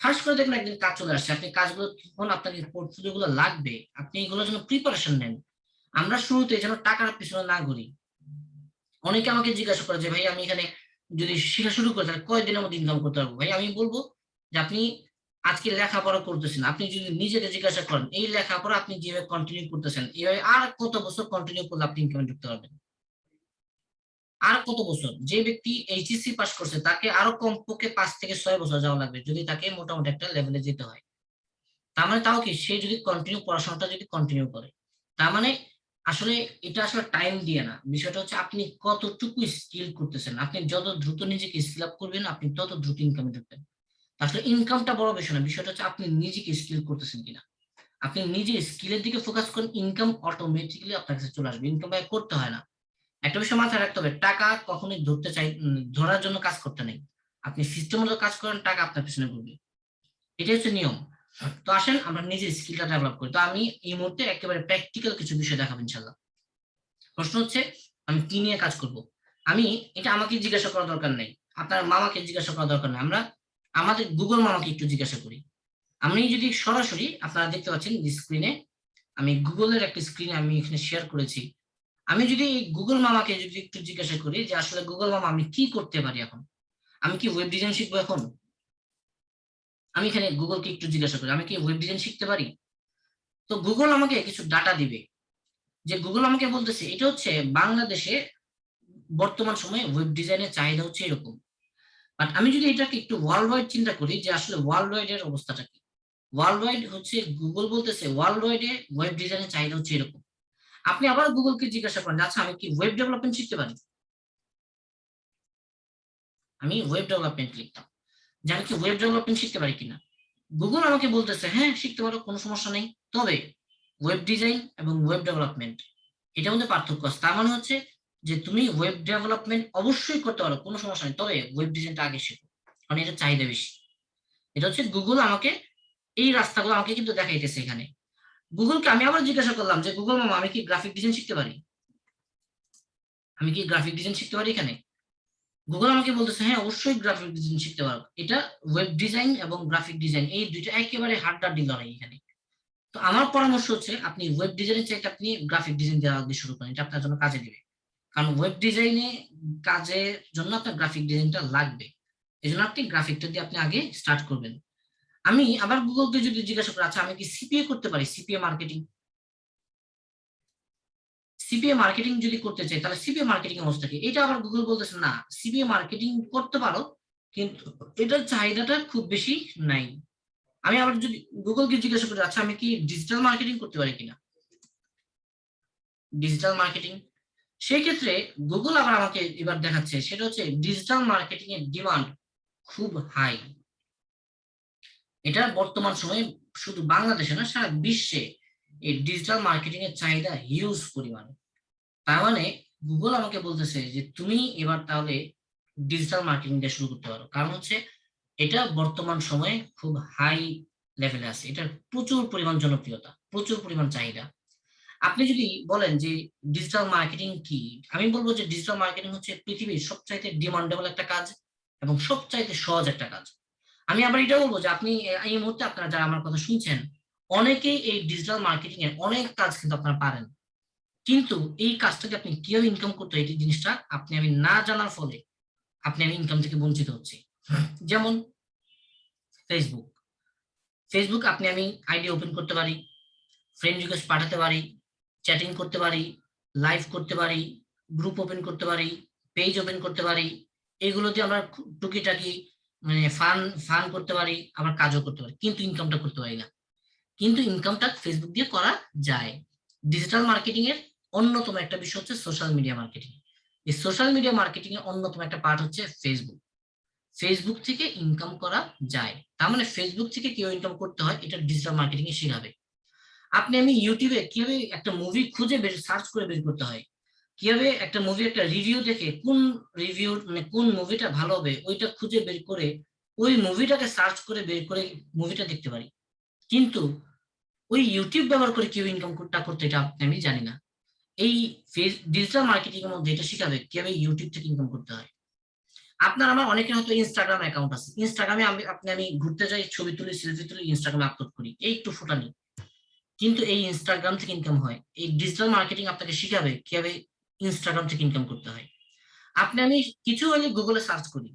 ফার্স্ট করে দেখবেন একদিন কাজ চলে আসছে। আপনি কাজগুলো যখন আপনার পোর্টফোলিও গুলো লাগবে, আপনি এগুলোর জন্য প্রিপারেশন নেন। আমরা শুরুতে যেন টাকার পিছনে না ঘুরি। অনেকে আমাকে জিজ্ঞাসা করে যে ভাই আমি এখানে যদি শেখা শুরু করি তাহলে কয়দিনের মধ্যে ইনকাম করতে পারবো? ভাই আমি বলবো যে আপনি আজকে লেখাপড়া করতেছেন, আপনি যদি নিজেকে জিজ্ঞাসা করেন এই লেখাপড়া আপনি যেভাবে কন্টিনিউ করতেছেন, এইভাবে আর কত বছর কন্টিনিউ করলে আপনি ইনকামে ঢুকতে পারবেন? আর কত বছর? যে ব্যক্তি এইচএসসি পাস করছে তাকে আরো কমপক্ষে 5 থেকে 6 বছর যাওয়া লাগবে যদি তাকে মোটামুটি একটা লেভেলে যেতে হয়। তার মানে তাও কি, সে যদি কন্টিনিউ পড়াশোনাটা যদি কন্টিনিউ করে, তার মানে আসলে এটা আসলে টাইম দিয়ে না, বিষয়টা হচ্ছে আপনি কতটুকু স্কিল করতেছেন। আপনি যত দ্রুত নিজেকে স্কিল আপ করবেন, আপনি তত দ্রুত ইনকামে ঢুকবেন। আসলে ইনকামটা বড় বিষয় না, বিষয়টা হচ্ছে আপনি নিজেকে স্কিল করতেছেন কিনা। আপনি নিজে স্কিলের দিকে ফোকাস করেন, ইনকাম অটোমেটিক্যালি আপনার কাছে চলে আসবে, ইনকাম করতে হয় না। একটা বিষয় মাথায় রাখতে হবে, টাকা কখনোই ধরতে চাই, ধরার জন্য কাজ করতে নেই। আপনি সিস্টেম মতো কাজ করেন, টাকা আপনার পিছনে ঘুরবে, এটাই হচ্ছে নিয়ম। তো আসেন আমরা নিজের স্কিলটা ডেভেলপ করি। তো আমি এই মুহূর্তে একেবারে প্র্যাকটিক্যাল কিছু বিষয় দেখাবো ইনশাল্লাহ। প্রশ্ন হচ্ছে আমি কি নিয়ে কাজ করব। আমি এটা আমাকে জিজ্ঞাসা করার দরকার নেই, আপনার মামাকে জিজ্ঞাসা করার দরকার নেই, আমরা আমাদের গুগল মামাকে একটু জিজ্ঞাসা করি। আমি যদি সরাসরি, আপনারা দেখতে পাচ্ছেন স্ক্রিনে, আমি গুগলের একটা স্ক্রিনে আমি এখানে শেয়ার করেছি। আমি যদি গুগল মামাকে যদি একটু জিজ্ঞাসা করি যে আসলে গুগল মামা আমি কি করতে পারি এখন, আমি কি ওয়েব ডিজাইন শিখবো এখন, আমি এখানে গুগলকে একটু জিজ্ঞাসা করি আমি কি ওয়েব ডিজাইন শিখতে পারি। তো গুগল আমাকে কিছু ডাটা দিবে, যে গুগল আমাকে বলতেছে এটা হচ্ছে বাংলাদেশে বর্তমান সময়ে ওয়েব ডিজাইনের চাহিদা হচ্ছে এরকম। বাট আমি যদি এটাকে একটু ওয়ার্ল্ড ওয়াইড চিন্তা করি যে আসলে ওয়ার্ল্ড ওয়াইড এর অবস্থাটা কি, ওয়ার্ল্ড ওয়াইড হচ্ছে গুগল বলতেছে ওয়ার্ল্ড ওয়াইডে ওয়েব ডিজাইনের চাহিদা হচ্ছে এরকম। আপনি আবার গুগলকে জিজ্ঞাসা করেন আচ্ছা আমি কি ওয়েব ডেভেলপমেন্ট শিখতে পারি, আমি ওয়েব ডেভেলপমেন্ট লিখতাম, যে আমি কি ওয়েব ডেভেলপমেন্ট শিখতে পারি কিনা। গুগল আমাকে বলতেছে হ্যাঁ শিখতে পারো, কোনো সমস্যা নেই, তবে ওয়েব ডিজাইন এবং ওয়েব ডেভেলপমেন্ট এটার মধ্যে পার্থক্য আছে। তার মানে হচ্ছে যে তুমি ওয়েব ডেভেলপমেন্ট অবশ্যই করতে পারো, কোনো সমস্যা নেই, তবে ওয়েব ডিজাইনটা আগে শেখো, কারণ এটা চাহিদা বেশি। এটা হচ্ছে গুগল আমাকে এই রাস্তাগুলো আমাকে কিন্তু দেখাইতেছে এখানে। গুগলকে আমি আবার জিজ্ঞাসা করলাম যে গুগল মামা আমি কি গ্রাফিক ডিজাইন শিখতে পারি, আমি কি গ্রাফিক ডিজাইন শিখতে পারি এখানে। গুগল আমাকে বলতেছে হ্যাঁ অবশ্যই গ্রাফিক ডিজাইন শিখতে পারো। এটা ওয়েব ডিজাইন এবং গ্রাফিক ডিজাইন এই দুইটা একেবারে হাড্ডাহাড্ডি লড়াই এখানে। তো আমার পরামর্শ হচ্ছে আপনি ওয়েব ডিজাইনের চাইতে আপনি গ্রাফিক ডিজাইন দেওয়া দিয়ে শুরু করেন, এটা আপনার জন্য কাজে দিবে। কারণ ওয়েব ডিজাইনে কাজের জন্য আপনার গ্রাফিক ডিজাইনটা লাগবে, এই জন্য আপনি গ্রাফিকটা দিয়ে আপনি আগে স্টার্ট করবেন। আমি আবার গুগলকে যদি জিজ্ঞাসা করি আচ্ছা আমি কি সিপিএ করতে পারি, সিপিএ মার্কেটিং, সিপিএ মার্কেটিং যদি করতে চাই তাহলে সিপিএ মার্কেটিং অবস্থা কি, এটা আবার গুগল বলতেছে না সিপিএ মার্কেটিং করতে পারো কিন্তু এটার চাহিদাটা খুব বেশি নাই। আমি আবার যদি গুগলকে জিজ্ঞাসা করি আচ্ছা আমি কি ডিজিটাল মার্কেটিং করতে পারি কিনা, ডিজিটাল মার্কেটিং, সেই ক্ষেত্রে গুগল আবার আমাকে এবার দেখাচ্ছে সেটা হচ্ছে ডিজিটাল মার্কেটিং এর ডিমান্ড খুব হাই। এটা বর্তমান সময়ে শুধু বাংলাদেশে না সারা বিশ্বে এই ডিজিটাল মার্কেটিং এর চাহিদা হিউজ পরিমাণে। তার মানে গুগল আমাকে বলতেছে যে তুমি এবার তাহলে ডিজিটাল মার্কেটিং দিয়ে শুরু করতে পারো, কারণ হচ্ছে এটা বর্তমান সময়ে খুব হাই লেভেলে আছে, এটার প্রচুর পরিমাণ জনপ্রিয়তা, প্রচুর পরিমাণ চাহিদা। আপনি যদি বলেন যে ডিজিটাল মার্কেটিং কি, আমি বলবো যে ডিজিটাল মার্কেটিং হচ্ছে পৃথিবীর সবচাইতে ডিমান্ডেবল একটা কাজ এবং সবচাইতে সহজ একটা কাজ। আমি আবার এটাও বলবো যে আপনি এই মুহূর্তে আপনারা যারা আমার কথা শুনছেন, অনেকেই এই ডিজিটাল মার্কেটিং এর অনেক কাজ কিন্তু আপনারা পারেন, কিন্তু এই কাজটাকে আপনি কিভাবে ইনকাম করতে হয় এই জিনিসটা আপনি আমি না জানার ফলে আপনি আমি ইনকাম থেকে বঞ্চিত হচ্ছি। যেমন ফেসবুক, ফেসবুক আপনি আমি আইডি ওপেন করতে পারি, ফ্রেন্ড রিকোয়েস্ট পাঠাতে পারি, চ্যাটিং করতে পারি, লাইভ করতে পারি, গ্রুপ ওপেন করতে পারি, পেজ ওপেন করতে পারি। এগুলো দিয়ে আমরা টুকিটাকি মানে ফান ফান করতে পারি, আবার কাজও করতে পারি, কিন্তু ইনকামটা করতে পারি না। কিন্তু ইনকামটা ফেসবুক দিয়ে করা যায়। ডিজিটাল মার্কেটিং এর অন্যতম একটা বিষয় হচ্ছে সোশ্যাল মিডিয়া মার্কেটিং। এই সোশ্যাল মিডিয়া মার্কেটিং এর অন্যতম একটা পার্ট হচ্ছে ফেসবুক। ফেসবুক থেকে ইনকাম করা যায়, তার মানে ফেসবুক থেকে কিভাবে ইনকাম করতে হয় এটা ডিজিটাল মার্কেটিং এ শেখাবে। আপনি আমি ইউটিউবে কিভাবে একটা মুভি খুঁজে বের সার্চ করে বের করতে হয়, কিভাবে একটা মুভি একটা রিভিউ দেখে কোন রিভিউ মানে কোন মুভিটা ভালো হবে ওইটা খুঁজে বের করে ওই মুভিটাকে সার্চ করে বের করে মুভিটা দেখতে পারি। কিন্তু ওই ইউটিউব ব্যবহার করে কিভাবে ইনকাম করতে এটা আমি জানি না। এই ডিজিটাল মার্কেটিং এর মধ্যে এটা শিখাবে কিভাবে ইউটিউব থেকে ইনকাম করতে হয়। আপনার আমার অনেকের হয়তো ইনস্টাগ্রাম অ্যাকাউন্ট আছে, ইনস্টাগ্রামে আমি ঘুরতে যাই, ছবি তুলি, সেলফি তুলি, ইনস্টাগ্রামে আপলোড করি, এই একটু ফোটানি, কিন্তু এই ইনস্টাগ্রাম থেকে ইনকাম হয়। এই ডিজিটাল মার্কেটিং আপনাকে শিখাবে কিভাবে ইনস্টাগ্রাম থেকে ইনকাম করতে হয়। আপনি আমি কিছু হলে গুগলে সার্চ করি,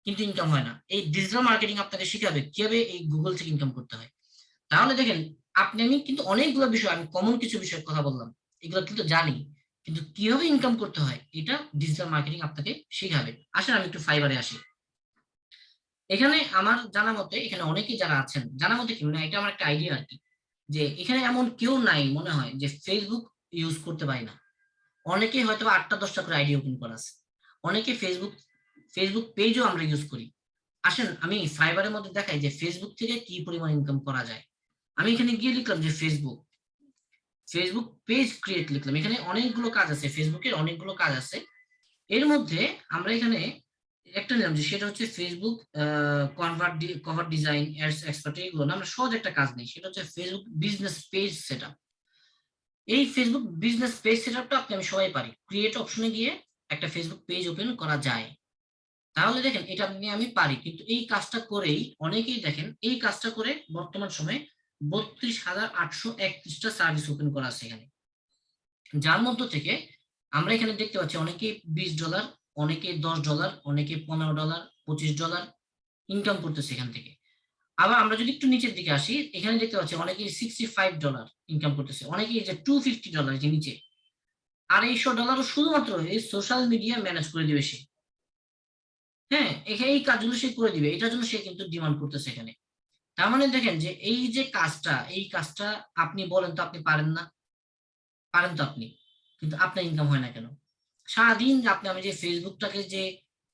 কিন্তু ইনকাম হয় না। এই ডিজিটাল মার্কেটিং আপনাকে শিখাবে কিভাবে এই গুগল থেকে ইনকাম করতে হয়। তাহলে দেখেন, আপনি আমি কিন্তু অনেকগুলো বিষয়, আমি কমন কিছু বিষয়ের কথা বললাম, এগুলো কিন্তু জানি, কিন্তু কিভাবে ইনকাম করতে হয় এটা ডিজিটাল মার্কেটিং আপনাকে শিখাবে। আসেন আমি একটু ফাইবারে আসি। এখানে আমার জানা মতে এখানে অনেকেই যারা আছেন, জানা মতে কি মানে এটা আমার একটা আইডিয়া আর কি, যে এখানে এমন কেউ নাই মনে হয় যে ফেসবুক ইউজ করতে পারি না। অনেকেই হয়তো 8টা 10টা করে আইডি ওপেন করা আছে, অনেকে ফেসবুক ফেসবুক পেজও আমরা ইউজ করি। আসেন আমি ফাইবারের মধ্যে দেখাই যে ফেসবুক থেকে কি পরিমাণ ইনকাম করা যায়। আমি এখানে গিয়ে লিখলাম যে ফেসবুক ফেসবুক পেজ ক্রিয়েট লিখলাম, এখানে অনেকগুলো কাজ আছে, ফেসবুকের অনেকগুলো কাজ আছে। এর মধ্যে আমরা এখানে একটা নিলাম যে সেটা হচ্ছে Facebook cover design, ads expert, এগুলো না, আমরা সহজ একটা কাজ নেই, সেটা হচ্ছে ফেসবুক বিজনেস পেজ সেটআপ। এই ফেসবুক বিজনেস পেজ সেটআপটা আপনি আমি সবাই পারি, ক্রিয়েট অপশনে গিয়ে একটা ফেসবুক পেজ ওপেন করা যায়। তাহলে দেখেন এটা আপনি আমি পারি, কিন্তু এই কাজটা করেই অনেকেই দেখেন এই কাজটা করে বর্তমান সময়ে 32,831টা সার্ভিস ওপেন করা আছে এখানে, যার মধ্য থেকে আমরা এখানে দেখতে পাচ্ছি অনেকে $20, অনেকে $10, অনেকে $15, $25 ইনকাম করতেছে এখান থেকে। আবার আমরা যদি একটু নিচের দিকে আসি, এখানে দেখতে পাচ্ছি অনেকে $65 ইনকাম করতেছে, অনেকে যে $250 যে নিচে, $250 শুধুমাত্র এই সোশ্যাল মিডিয়া ম্যানেজ করে দিবে সে। হ্যাঁ, এখানে এই কাজগুলো সে করে দিবে, এটার জন্য সে কিন্তু ডিমান্ড করতেছে এখানে। তার মানে দেখেন যে এই যে কাজটা, এই কাজটা আপনি বলেন তো আপনি পারেন না? পারেন তো আপনি, কিন্তু আপনার ইনকাম হয় না কেন? সারাদিন যে আপনি আমি যে ফেসবুকটাকে যে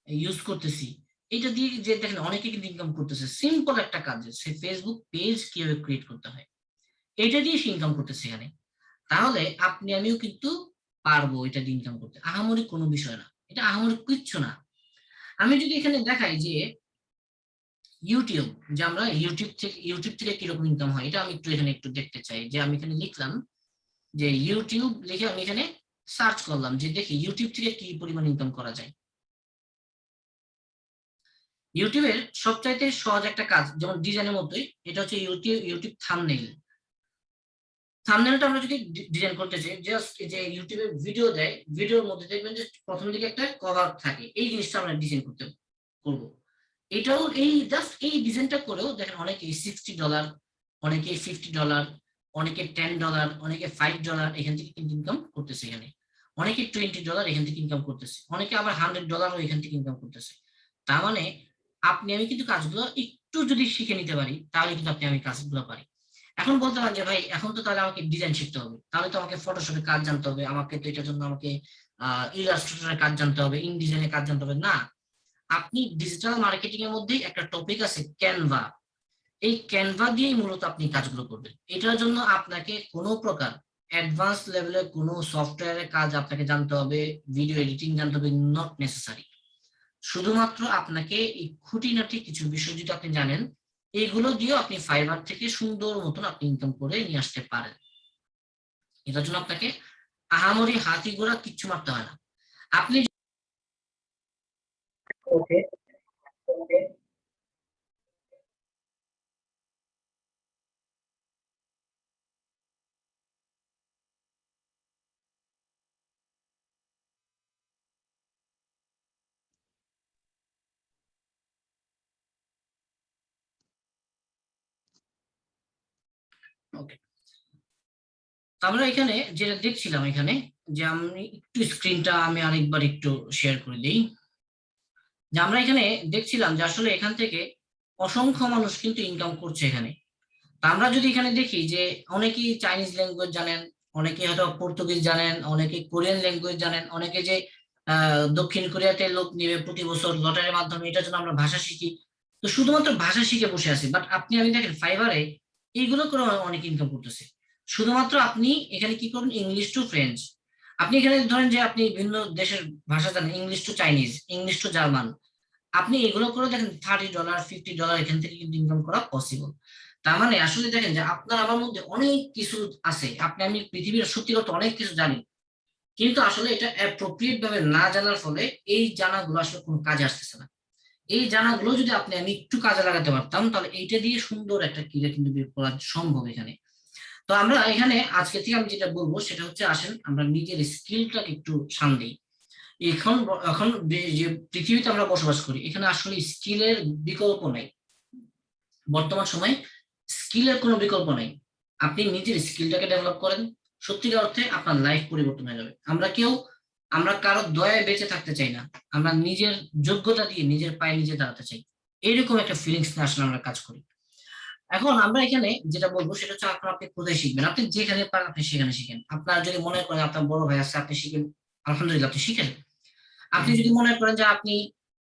ইউজ করতেছি, এটা দিয়ে যে দেখেন অনেকে কিন্তু ইনকাম করতেছে, সিম্পল একটা কাজ সে ফেসবুক পেজ কিভাবে ক্রিয়েট করতে হয় এটা দিয়ে সে ইনকাম করতেছে এখানে। তাহলে আপনি আমিও কিন্তু পারবো এটা দিয়ে ইনকাম করতে, আহামরি কোনো বিষয় না, এটা আহামরি কিচ্ছু না। আমি যদি এখানে দেখাই যে ইউটিউব, যে আমরা ইউটিউব থেকে কিরকম ইনকাম হয় এটা আমি একটু এখানে একটু দেখতে চাই, যে আমি এখানে লিখলাম যে ইউটিউব লিখে আমি এখানে সার্চ করলাম যে দেখি ইউটিউব থেকে কি পরিমাণ ইনকাম করা যায়। ইউটিউবের সবচাইতে সহজ একটা কাজ যেমন ডিজাইনের মধ্যেই, এটা হচ্ছে ইউটিউব থাম্বনেইল। থাম্বনেইলটা আমরা যদি ডিজাইন করতে চাই, জাস্ট যে ইউটিউবে ভিডিও দেয়, ভিডিওর মধ্যে দেখবেন যে প্রথম দিকে একটা কভার থাকে, এই জিনিসটা আমরা ডিজাইন করব। এটাও এই জাস্ট এই ডিজাইনটা করেও দেখেন অনেকে $60, অনেকে $50, অনেকে $10, অনেকে $5 এখান থেকে কিন্তু ইনকাম করতেছে এখানে, অনেকে $20 এখান থেকে ইনকাম করতেছে, অনেকে আবার $100 এখান থেকে ইনকাম করতেছে। তার মানে আপনি আমি কিন্তু কাজগুলো একটু যদি শিখে নিতে পারি তাহলে কিন্তু আপনি আমি কাজগুলো পারি। এখন বলতে পারেন যে ভাই এখন তো তাহলে আমাকে ডিজাইন শিখতে হবে, তাহলে তো আমাকে ফটোশপের কাজ জানতে হবে, আমাকে তো এটার জন্য আমাকে ইলাস্ট্রেটরের কাজ জানতে হবে, ইনডিজাইনের কাজ জানতে হবে না। আপনি ডিজিটাল মার্কেটিং এর মধ্যেই একটা টপিক আছে ক্যানভা, এই ক্যানভা দিয়েই মূলত আপনি কাজগুলো করবেন। এটার জন্য আপনাকে কোনো প্রকার অ্যাডভান্স লেভেলের কোনো সফটওয়্যারের কাজ আপনাকে জানতে হবে, ভিডিও এডিটিং জানতে হবে, নট নেসেসারি। শুধুমাত্র আপনাকে এই খুঁটিনাটি কিছু বিষয় যদি আপনি জানেন, এইগুলো দিয়েও আপনি ফাইবার থেকে সুন্দর মতন আপনি ইনকাম করে নিয়ে আসতে পারেন। এটার জন্য আপনাকে আহামরি হাতি ঘোড়া কিচ্ছু মারতে হয় না। আপনি ওকে ওকে ওকে আমরা এখানে যেটা দেখছিলাম এখানে, যে আমি একটু স্ক্রিনটা আমি আরেকবার একটু শেয়ার করে দিই। যে আমরা এখানে দেখছিলাম যে আসলে এখান থেকে অসংখ্য মানুষ কিন্তু ইনকাম করছে এখানে। তা আমরা যদি এখানে দেখি যে অনেকেই চাইনিজ ল্যাঙ্গুয়েজ জানেন, অনেকে হয়তো পর্তুগিজ জানেন, অনেকে কোরিয়ান ল্যাঙ্গুয়েজ জানেন, অনেকে যে দক্ষিণ কোরিয়াতে লোক নিবে প্রতি বছর লটারির মাধ্যমে, এটার জন্য আমরা ভাষা শিখি। তো শুধুমাত্র ভাষা শিখে বসে আছি, বাট আপনি আমি দেখেন ফাইবারে এইগুলো করে অনেক ইনকাম করতেছে। শুধুমাত্র আপনি এখানে কি করুন, ইংলিশ টু ফ্রেঞ্চ। আপনি এখানে ধরেন যে আপনি বিভিন্ন দেশের ভাষা জানেন, English to Chinese, English to German, আপনি এগুলো করে দেখেন $30 $50 এখান থেকে কিন্তু ইনকাম করা পসিবল। তার মানে আসলে দেখেন যে আপনার আমার মধ্যে অনেক কিছু আছে, আপনি আমি পৃথিবীর সত্যি কথা অনেক কিছু জানি, কিন্তু আসলে এটা অ্যাপ্রোপ্রিয়েট ভাবে না জানার ফলে এই জানাগুলো আসলে কোনো কাজে আসতেছে না। এই জানাগুলো যদি আপনি আমি একটু কাজে লাগাতে পারতাম, তাহলে এইটা দিয়ে সুন্দর একটা ক্রিয়া কিন্তু বের করা সম্ভব এখানে। তো আমরা এখানে আজকে থেকে আমি যেটা বলবো সেটা হচ্ছে, আসেন আমরা নিজের স্কিলটাকে একটু সান দিই। এখন এখন যে পৃথিবীতে আমরা বসবাস করি, এখানে আসলে স্কিলের বিকল্প নাই। বর্তমান সময়ে স্কিলের কোনো বিকল্প নেই। আপনি নিজের স্কিলটাকে ডেভেলপ করেন, সত্যিকার অর্থে আপনার লাইফ পরিবর্তন হয়ে যাবে। আমরা কারো দয়ায় বেঁচে থাকতে চাই না, আমরা নিজের যোগ্যতা দিয়ে নিজের পায়ে নিজে দাঁড়াতে চাই। এইরকম একটা ফিলিংস নিয়ে আসলে আমরা কাজ করি। এখন আমরা এখানে যেটা বলবো সেটা হচ্ছে, আপনি কোথায় শিখবেন, আপনি যেখানে পারেন আপনি সেখানে শিখেন। আপনার যদি মনে করেন আপনার বড় ভাই আছে, আপনি শিখেন, আলহামদুলিল্লাহ আপনি শিখেন। আপনি যদি মনে করেন যে আপনি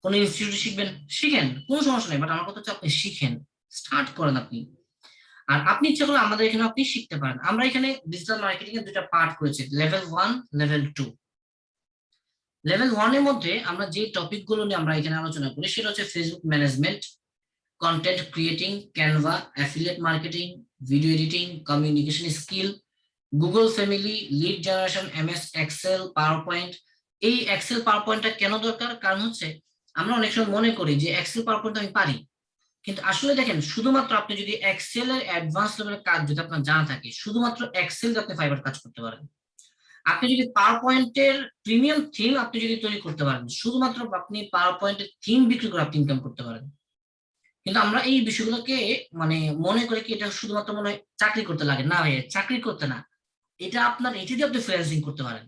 কোন ইনস্টিটিউটে শিখবেন, শিখেন, কোনো সমস্যা নেই, বাট আমার কথা হচ্ছে আপনি শিখেন, স্টার্ট করেন আপনি। আর আপনি ইচ্ছা করলে আমাদের এখানে আপনি শিখতে পারেন। আমরা এখানে ডিজিটাল মার্কেটিং এর দুটা পার্ট করেছি, লেভেল 1, লেভেল 2। লেভেল 1 এর মধ্যে আমরা যে টপিক গুলো নিয়ে আমরা এখানে আলোচনা করি সেটা হচ্ছে Facebook management, content creating, Canva, affiliate marketing, video editing, communication skill, Google family, lead generation, MS Excel, PowerPoint. এই এক্সেল পাওয়ার পয়েন্টটা কেন দরকার, কারণ হচ্ছে আমরা অনেক সময় মনে করি যে এক্সেল পাওয়ার পয়েন্ট আমি পারি, কিন্তু আসলে দেখেন শুধুমাত্র আপনি যদি এক্সেল এর অ্যাডভান্স লেভেলের কাজ যদি আপনার জানা থাকে, শুধুমাত্র এক্সেল দিয়ে আপনি ফাইবার কাজ করতে পারেন। আপনি যদি পাওয়ার পয়েন্টের প্রিমিয়াম থিম আপনি যদি তৈরি করতে পারেন, শুধুমাত্র আপনি পাওয়ার পয়েন্টের থিম বিক্রি করে আপনি ইনকাম করতে পারেন। কিন্তু আমরা এই বিষয়গুলোকে মানে মনে করি কি এটা শুধুমাত্র মনে হয় চাকরি করতে লাগে, না ভাই চাকরি করতে না, এটা আপনার এটি দিয়ে আপনি ফ্রিল্যান্সিং করতে পারেন।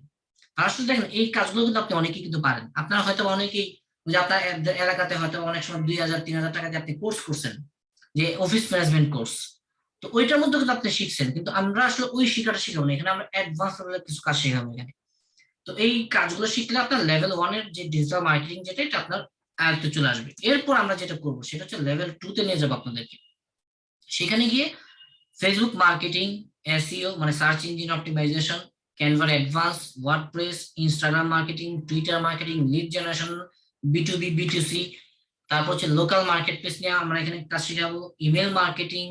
আর আসলে দেখেন এই কাজগুলো কিন্তু আপনি অনেকেই কিন্তু পারেন। আপনার হয়তো অনেকেই যে আপনার এলাকাতে হয়তো অনেক সময় 2000 3000 টাকা দিয়ে আপনি কোর্স করছেন, যে অফিস ম্যানেজমেন্ট কোর্স, তো ওইটার মধ্যে কিন্তু আপনি শিখছেন, কিন্তু আমরা আসলে ওই শিক্ষাটা শিখাবো না, এখানে আমরা অ্যাডভান্স লেভেলের কিছু কাজ শেখাবো এখানে। তো এই কাজগুলো শিখলে আপনার লেভেল 1 এর যে ডিজিটাল মার্কেটিং যেটা, এটা আপনার আয়ত্তে চলে আসবে। এরপর আমরা যেটা করবো সেটা হচ্ছে লেভেল 2 তে নিয়ে যাবো আপনাদেরকে। সেখানে গিয়ে ফেসবুক মার্কেটিং, এসইও মানে সার্চ ইঞ্জিন অপটিমাইজেশন, ক্যানভার advance, WordPress, Instagram marketing, Twitter marketing, lead generation, B2B B2C, তারপর হচ্ছে লোকাল মার্কেট প্লেস নিয়ে আমরা এখানে কাজ শিখাবো, email marketing,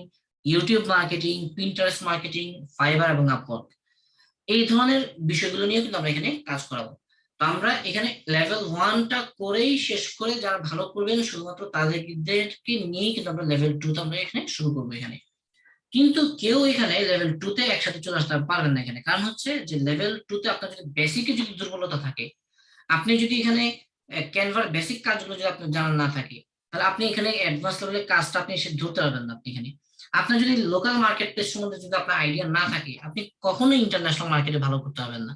YouTube marketing, Pinterest marketing, Fiverr এবং আপওয়ার্ক। এই ধরনের বিষয়গুলো নিয়ে কিন্তু আমরা এখানে কাজ করাবো। তো আমরা এখানে লেভেল 1টা করেই শেষ করে যারা ভালো করবেন শুধুমাত্র তাদেরকে নিয়েই কিন্তু আমরা লেভেল 2তে আমরা এখানে শুরু করবো এখানে। কিন্তু কেউ এখানে লেভেল 2তে একসাথে চলে আসতে পারবেন না এখানে, কারণ হচ্ছে যে লেভেল 2তে আপনার যদি বেসিকে যদি দুর্বলতা থাকে, আপনি যদি এখানে ক্যানভার বেসিক কাজগুলো যদি আপনার জানা না থাকে, তাহলে আপনি এখানে অ্যাডভান্স লেভেলের কাজটা আপনি এসে ধরতে পারবেন না। আপনি এখানে আপনার যদি লোকাল মার্কেট প্লেস সম্বন্ধে যদি আপনার আইডিয়া না থাকে, আপনি কখনোই ইন্টারন্যাশনাল মার্কেটে ভালো করতে পারবেন না।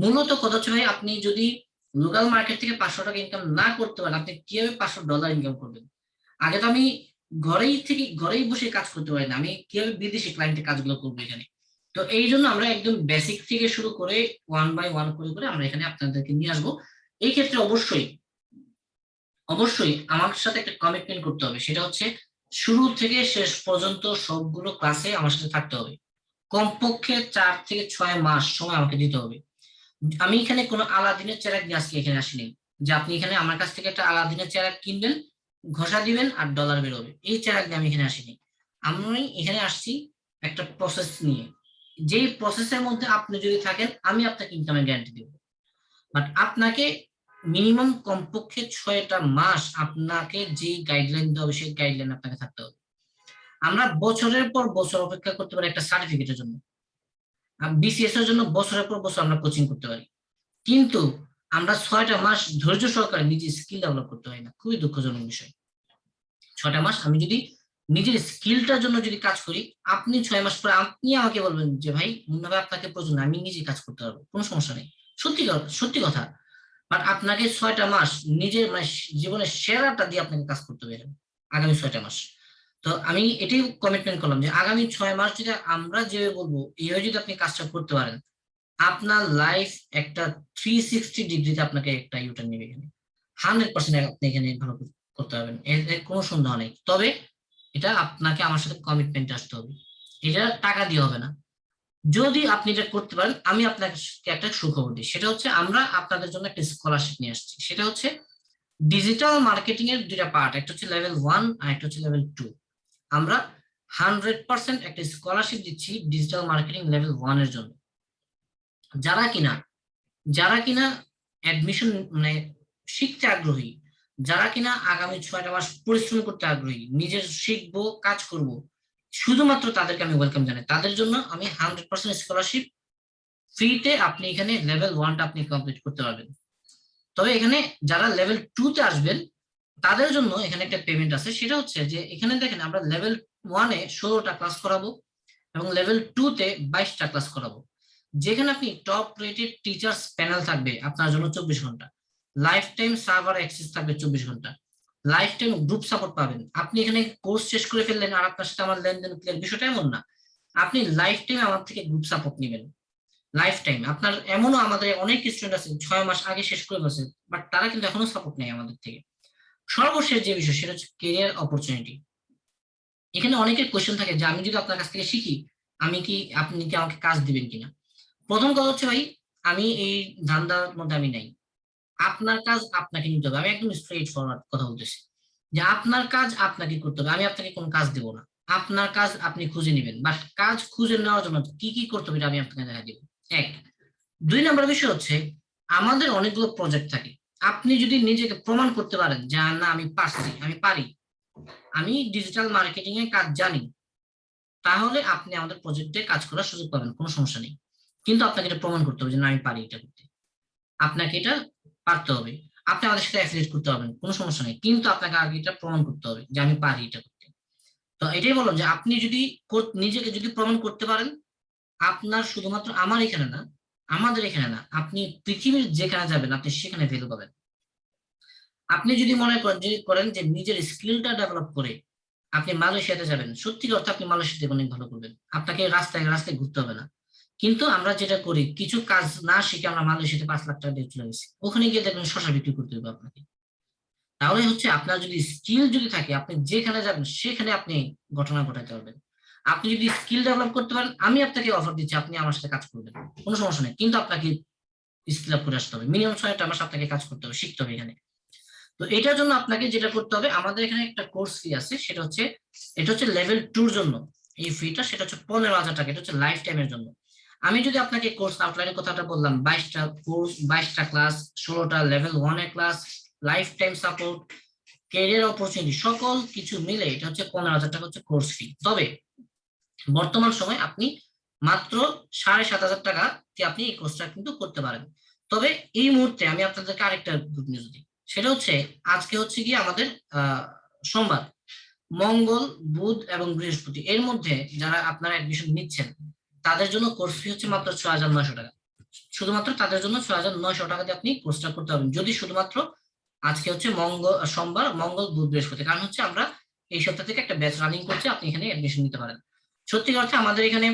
মূলত কথা হচ্ছে ভাই, আপনি যদি লোকাল মার্কেট থেকে 500 টাকা ইনকাম না করতে পারেন, আপনি কিভাবে $500 ইনকাম করবেন? আগে তো আমি ঘরেই বসে কাজ করতে পারি না, আমি কিভাবে বিদেশি ক্লায়েন্টের কাজগুলো করবো এখানে? তো এই জন্য আমরা একদম বেসিক থেকে শুরু করে 1 বাই 1 করে করে আমরা এখানে আপনাদেরকে নিয়ে আসবো। এই ক্ষেত্রে অবশ্যই অবশ্যই আমার সাথে একটা কমিটমেন্ট করতে হবে, সেটা হচ্ছে শুরু থেকে শেষ পর্যন্ত সবগুলো ক্লাসে আমার সাথে থাকতে হবে। কমপক্ষে 4 থেকে 6 মাস সময় আমাকে দিতে হবে। আমি এখানে কোনো আলাদিনের চেরাগ নিয়ে আজকে এখানে আসিনি, যে আপনি এখানে আমার কাছ থেকে একটা আলাদিনের চেরাগ কিনবেন, ঘষা দিবেন আর ডলার বেরোবে, এই চেরাগ নিয়ে আমি এখানে আসিনি। আমি এখানে আসছি একটা প্রসেস নিয়ে। যেই প্রসেসের মধ্যে আপনি যদি থাকেন আমি আপনাকে ইনকামের গ্যারান্টি দেব, বাট আপনাকে মিনিমাম কমপক্ষে 6টা মাস আপনাকে যে গাইডলাইন দেওয়া হবে সেই গাইডলাইন আপনাকে থাকতে হবে। আমরা বছরের পর বছর অপেক্ষা করতে পারি একটা সার্টিফিকেটের জন্য, বিসিএস এর জন্য বছরের পর বছর আমরা কোচিং করতে পারি, কিন্তু আমরা 6টা মাস ধৈর্য সহকারে নিজের স্কিল ডেভেলপ করতে পারি না। খুবই দুঃখজনক বিষয়। 6টা মাস আমি যদি নিজের স্কিলটার জন্য যদি কাজ করি, আপনি 6 মাস পরে আপনি আমাকে বলবেন যে ভাই মুন্না ভাই আপনাকে প্রয়োজন, আমি নিজে কাজ করতে পারবো, কোনো সমস্যা নেই। সত্যি কথা। বাট আপনাকে 6টা মাস নিজের মানে জীবনের সেরাটা দিয়ে আপনাকে কাজ করতে হবে আগামী 6টা মাস। তো আমি এটাই কমিটমেন্ট করলাম যে আগামী 6 মাস যদি আমরা যেভাবে বলবো এইভাবে যদি আপনি কাজটা করতে পারেন, আপনার লাইফ একটা 360 ডিগ্রিতে আপনাকে একটা ইউটার্ন নেবে এখানে। 100% আপনি এখানে ভালো করতে পারবেন, এর কোনো সন্দেহ নেই। তবে এটা আপনাকে আমার সাথে কমিটমেন্ট আসতে হবে, এটা টাকা দিয়ে হবে না। যদি আপনি এটা করতে পারেন আমি আপনাকে একটা সুখবর দিই, সেটা হচ্ছে আমরা আপনাদের জন্য একটা স্কলারশিপ নিয়ে আসছি। সেটা হচ্ছে ডিজিটাল মার্কেটিং এর দুইটা পার্ট, একটা হচ্ছে লেভেল 1 আর একটা হচ্ছে লেভেল 2। আমরা 100% একটা স্কলারশিপ দিচ্ছি ডিজিটাল মার্কেটিং লেভেল 1 এর জন্য। যারা কিনা যারা কিনা অ্যাডমিশন মানে শিখতে আগ্রহী, যারা কিনা আগামী 6টা মাস পরিশ্রম করতে আগ্রহী, নিজের শিখবো কাজ করব, শুধুমাত্র তাদেরকে আমি ওয়েলকাম জানাই। তাদের জন্য আমি 100% স্কলারশিপ ফ্রিতে আপনি এখানে লেভেল 1টা আপনি কমপ্লিট করতে পারবেন। তবে এখানে যারা লেভেল 2তে আসবেন তাদের জন্য এখানে একটা পেমেন্ট আছে, সেটা হচ্ছে যে এখানে দেখেন আমরা লেভেল 1-এ 16টা ক্লাস করাবো এবং লেভেল 2-তে 22টা ক্লাস করাবো, যেখানে আপনি টপ রেটেড টিচার্স প্যানেল থাকবে আপনার জন্য 24 ঘন্টা, লাইফ টাইম সার্ভার অ্যাক্সেস থাকবে 24 ঘন্টা, লাইফ টাইম গ্রুপ সাপোর্ট পাবেন। আপনি এখানে কোর্স শেষ করে ফেললেন আর আপনার সাথে আমার লেনদেন ক্লিয়ার, বিষয়টা এমন না। আপনি লাইফ টাইম আমার থেকে গ্রুপ সাপোর্ট নেবেন, লাইফ টাইম। আপনার এমনও আমাদের অনেক স্টুডেন্ট আছে 6 মাস আগে শেষ করে ফেলছে, বাট তারা কিন্তু এখনো সাপোর্ট নেই আমাদের থেকে। সর্বশেষ যে বিষয় সেটা হচ্ছে কেরিয়ার অপরচুনিটি। এখানে অনেকের কোয়েশ্চেন থাকে যে আমি যদি আপনার কাছ থেকে শিখি আপনি কি আমাকে কাজ দিবেন কিনা। প্রথম কথা হচ্ছে ভাই, আমি এই ধান্দার মধ্যে আমি নাই। আপনার কাজ আপনাকে নিতে হবে, আমি একদম স্ট্রেট ফরওয়ার্ড কথা বলতেছি যে আপনার কাজ আপনাকে করতে হবে, আমি আপনাকে কোনো কাজ দেবো না। আপনার কাজ আপনি খুঁজে নেবেন, বাট কাজ খুঁজে নেওয়ার জন্য কি কি করতে হবে আমি আপনাকে দেখা দিব। এক, 2 নম্বর বিষয় হচ্ছে আমাদের অনেকগুলো প্রজেক্ট থাকে। আপনি যদি নিজেকে প্রমাণ করতে পারেন যে না আমি পারছি, আমি পারি, আমি ডিজিটাল মার্কেটিং এর কাজ জানি, তাহলে আপনি আমাদের প্রজেক্টে কাজ করার সুযোগ পাবেন, কোনো সমস্যা নেই। কিন্তু আপনাকে এটা প্রমাণ করতে হবে যে না আমি পারি এটা করতে, আপনাকে এটা পারতে হবে। আপনি আমাদের সাথে অ্যাফিলিয়েট করতে পারবেন, কোনো সমস্যা নেই, কিন্তু আপনাকে আগে এটা প্রমাণ করতে হবে যে আমি পারি এটা করতে। তো এটাই বললাম যে আপনি যদি নিজেকে যদি প্রমাণ করতে পারেন, আপনার শুধুমাত্র আমার এখানে না, আমাদের এখানে না, আপনি পৃথিবীর যেখানে যাবেন আপনি সেখানে ভ্যালু পাবেন। আপনি যদি মনে করেন যে নিজের স্কিলটা ডেভেলপ করে আপনি মালয়েশিয়াতে যাবেন, সত্যি কথা আপনি মালয়েশিয়াতে অনেক ভালো করবেন, আপনাকে রাস্তায় রাস্তায় ঘুরতে হবে না। কিন্তু আমরা যেটা করি, কিছু কাজ না শিখে আমরা মালয়েশিয়াতে 5 লাখ টাকা দিয়ে চলে গেছি, ওখানে গিয়ে দেখবেন শশা বিক্রি করতে হবে আপনাকে। তাহলে হচ্ছে আপনার যদি স্কিল যদি থাকে আপনি যেখানে যাবেন সেখানে আপনি ঘটনা ঘটাতে পারবেন। আপনি যদি স্কিল ডেভেলপ করতে পারেন আমি আপনাকে অফার দিচ্ছি আপনি আমার সাথে কাজ করবেন, কোনো সমস্যা নেই, কিন্তু আপনাকে স্কিল আপ করে আসতে হবে, মিনিমাম 6টা মাস আপনাকে কাজ করতে হবে, শিখতে হবে এখানে। তো এটার জন্য আপনাকে যেটা করতে হবে, আমাদের এখানে একটা কোর্স ফি আছে, সেটা হচ্ছে এটা হচ্ছে লেভেল 2-র জন্য এই ফিটা, সেটা হচ্ছে 15,000 টাকা, এটা হচ্ছে লাইফ টাইমের জন্য। আমি যদি আপনাকে কোর্স আউটলাইনের কথাটা বললাম, 22টা কোর্স, 22টা ক্লাস, 16টা লেভেল 1-এর class, life time support, career opportunity, সকল কিছু মিলে এটা হচ্ছে 15,000 টাকা হচ্ছে কোর্স ফি। তবে বর্তমান সময় আপনি মাত্র 7,500 টাকা দিয়ে আপনি এই কোর্সটা কিন্তু করতে পারেন। তবে এই মুহূর্তে আমি আপনাদেরকে আরেকটা গুড নিউজ দিই, সেটা হচ্ছে আজকে হচ্ছে গিয়ে আমাদের সোমবার, মঙ্গল, বুধ এবং বৃহস্পতি এর মধ্যে যারা আপনারা অ্যাডমিশন নিচ্ছেন তাদের জন্য কোর্স ফি হচ্ছে মাত্র 6,900 টাকা। শুধুমাত্র তাদের জন্য 6,900 টাকা দিয়ে আপনি কোর্সটা করতে পারবেন, যদি শুধুমাত্র আজকে হচ্ছে সোমবার, মঙ্গল, বুধ, বৃহস্পতি। কারণ হচ্ছে আমরা এই সপ্তাহ থেকে একটা ব্যাচ রানিং করছি, আপনি এখানে অ্যাডমিশন নিতে পারেন। সত্যি কথা আমাদের এখানে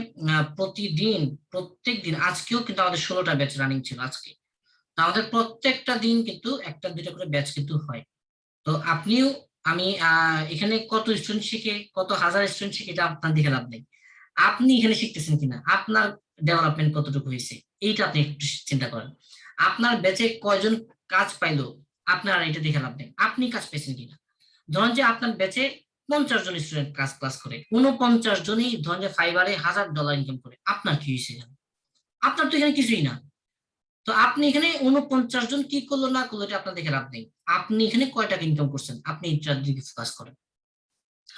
প্রতিদিন প্রত্যেক দিন, আজকেও কিন্তু আমাদের 16টা ব্যাচ রানিং ছিল আজকে। তো আমাদের প্রত্যেকটা দিন কিন্তু একটা দুইটা করে ব্যাচ কিন্তু হয়। তো আপনিও আমি এখানে কত স্টুডেন্ট শিখে, কত হাজার স্টুডেন্ট শিখে এটা আপনার দেখে লাভ নেই, আপনি এখানে শিখতেছেন কিনা, আপনার ডেভেলপমেন্ট কতটুকু হয়েছে এইটা আপনি একটু চিন্তা করেন। আপনার ব্যাচে কয়জন কাজ পাইলো আপনার এটা দেখে লাভ নেই, আপনি কাজ পেয়েছেন কিনা। ধরেন যে আপনার ব্যাচে 50 জন স্টুডেন্ট ক্লাস করে, 49 জনই ধরেন যে ফাইবারে $1000 ইনকাম করে, আপনার কি হয়েছে এখানে? আপনার তো এখানে কিছুই না। তো আপনি এখানে 49 জন কি করলো না করলো এটা আপনার দেখে লাভ নেই। আপনি এখানে কয় টাকা ইনকাম করছেন, আপনি এটার দিকে ফোকাস করেন,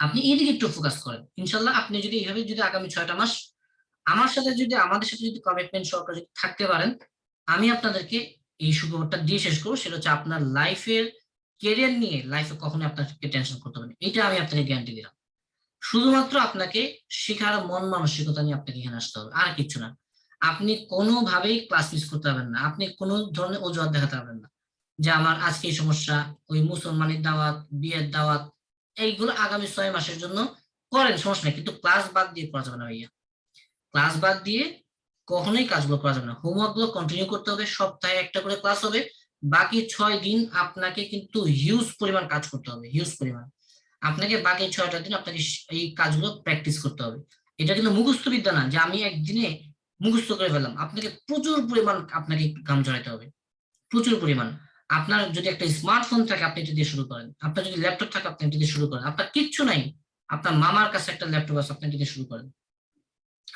আপনি এইদিকে একটু ফোকাস করেন। ইনশাল্লাহ আপনি যদি এইভাবে যদি আগামী 6টা মাস আমার সাথে যদি আমাদের সাথে যদি কমিটমেন্ট সহকারে যদি থাকতে পারেন, আমি আপনাদেরকে এই সুখবরটা দিয়ে শেষ করবো, সেটা হচ্ছে আপনার লাইফের কেরিয়ার নিয়ে লাইফে কখনোই আপনাকে টেনশন করতে হবে না, এটা আমি আপনাকে গ্যারান্টি দিলাম। শুধুমাত্র আপনাকে শেখার মন মানসিকতা নিয়ে আপনাকে এখানে আসতে হবে, আর কিছু না। আপনি কোনোভাবেই ক্লাস মিস করতে পারবেন না, আপনি কোনো ধরনের অজুহাত দেখাতে পারবেন না যে আমার আজকে এই সমস্যা, ওই মুসলমানের দাওয়াত, বিয়ের দাওয়াত, এইগুলো আগামী 6 মাসের জন্য করেন, সমস্যা নেই, কিন্তু ক্লাস বাদ দিয়ে করা যাবে না ভাইয়া। ক্লাস বাদ দিয়ে কখনোই কাজগুলো করা যাবে না, হোমওয়ার্ক গুলো কন্টিনিউ করতে হবে, সপ্তাহে একটা করে ক্লাস হবে। বাকি 6 দিন আপনাকে কিন্তু হিউজ পরিমাণ কাজ করতে হবে, হিউজ পরিমাণ। আপনাকে বাকি 6টা দিন আপনাকে এই কাজগুলো প্র্যাকটিস করতে হবে। এটা কিন্তু মুখস্থ বিদ্যা না যে আমি একদিনে মুখস্থ করে ফেললাম, আপনাকে প্রচুর পরিমাণ আপনাকে কাম জড়াইতে হবে, প্রচুর পরিমাণ। আপনার যদি একটা স্মার্টফোন থাকে আপনি এটা দিয়ে শুরু করেন, আপনার যদি ল্যাপটপ থাকে আপনি এটা দিয়ে শুরু করেন, আপনার কিচ্ছু নাই, আপনার মামার কাছে একটা ল্যাপটপ আছে আপনি এটা দিয়ে শুরু করেন।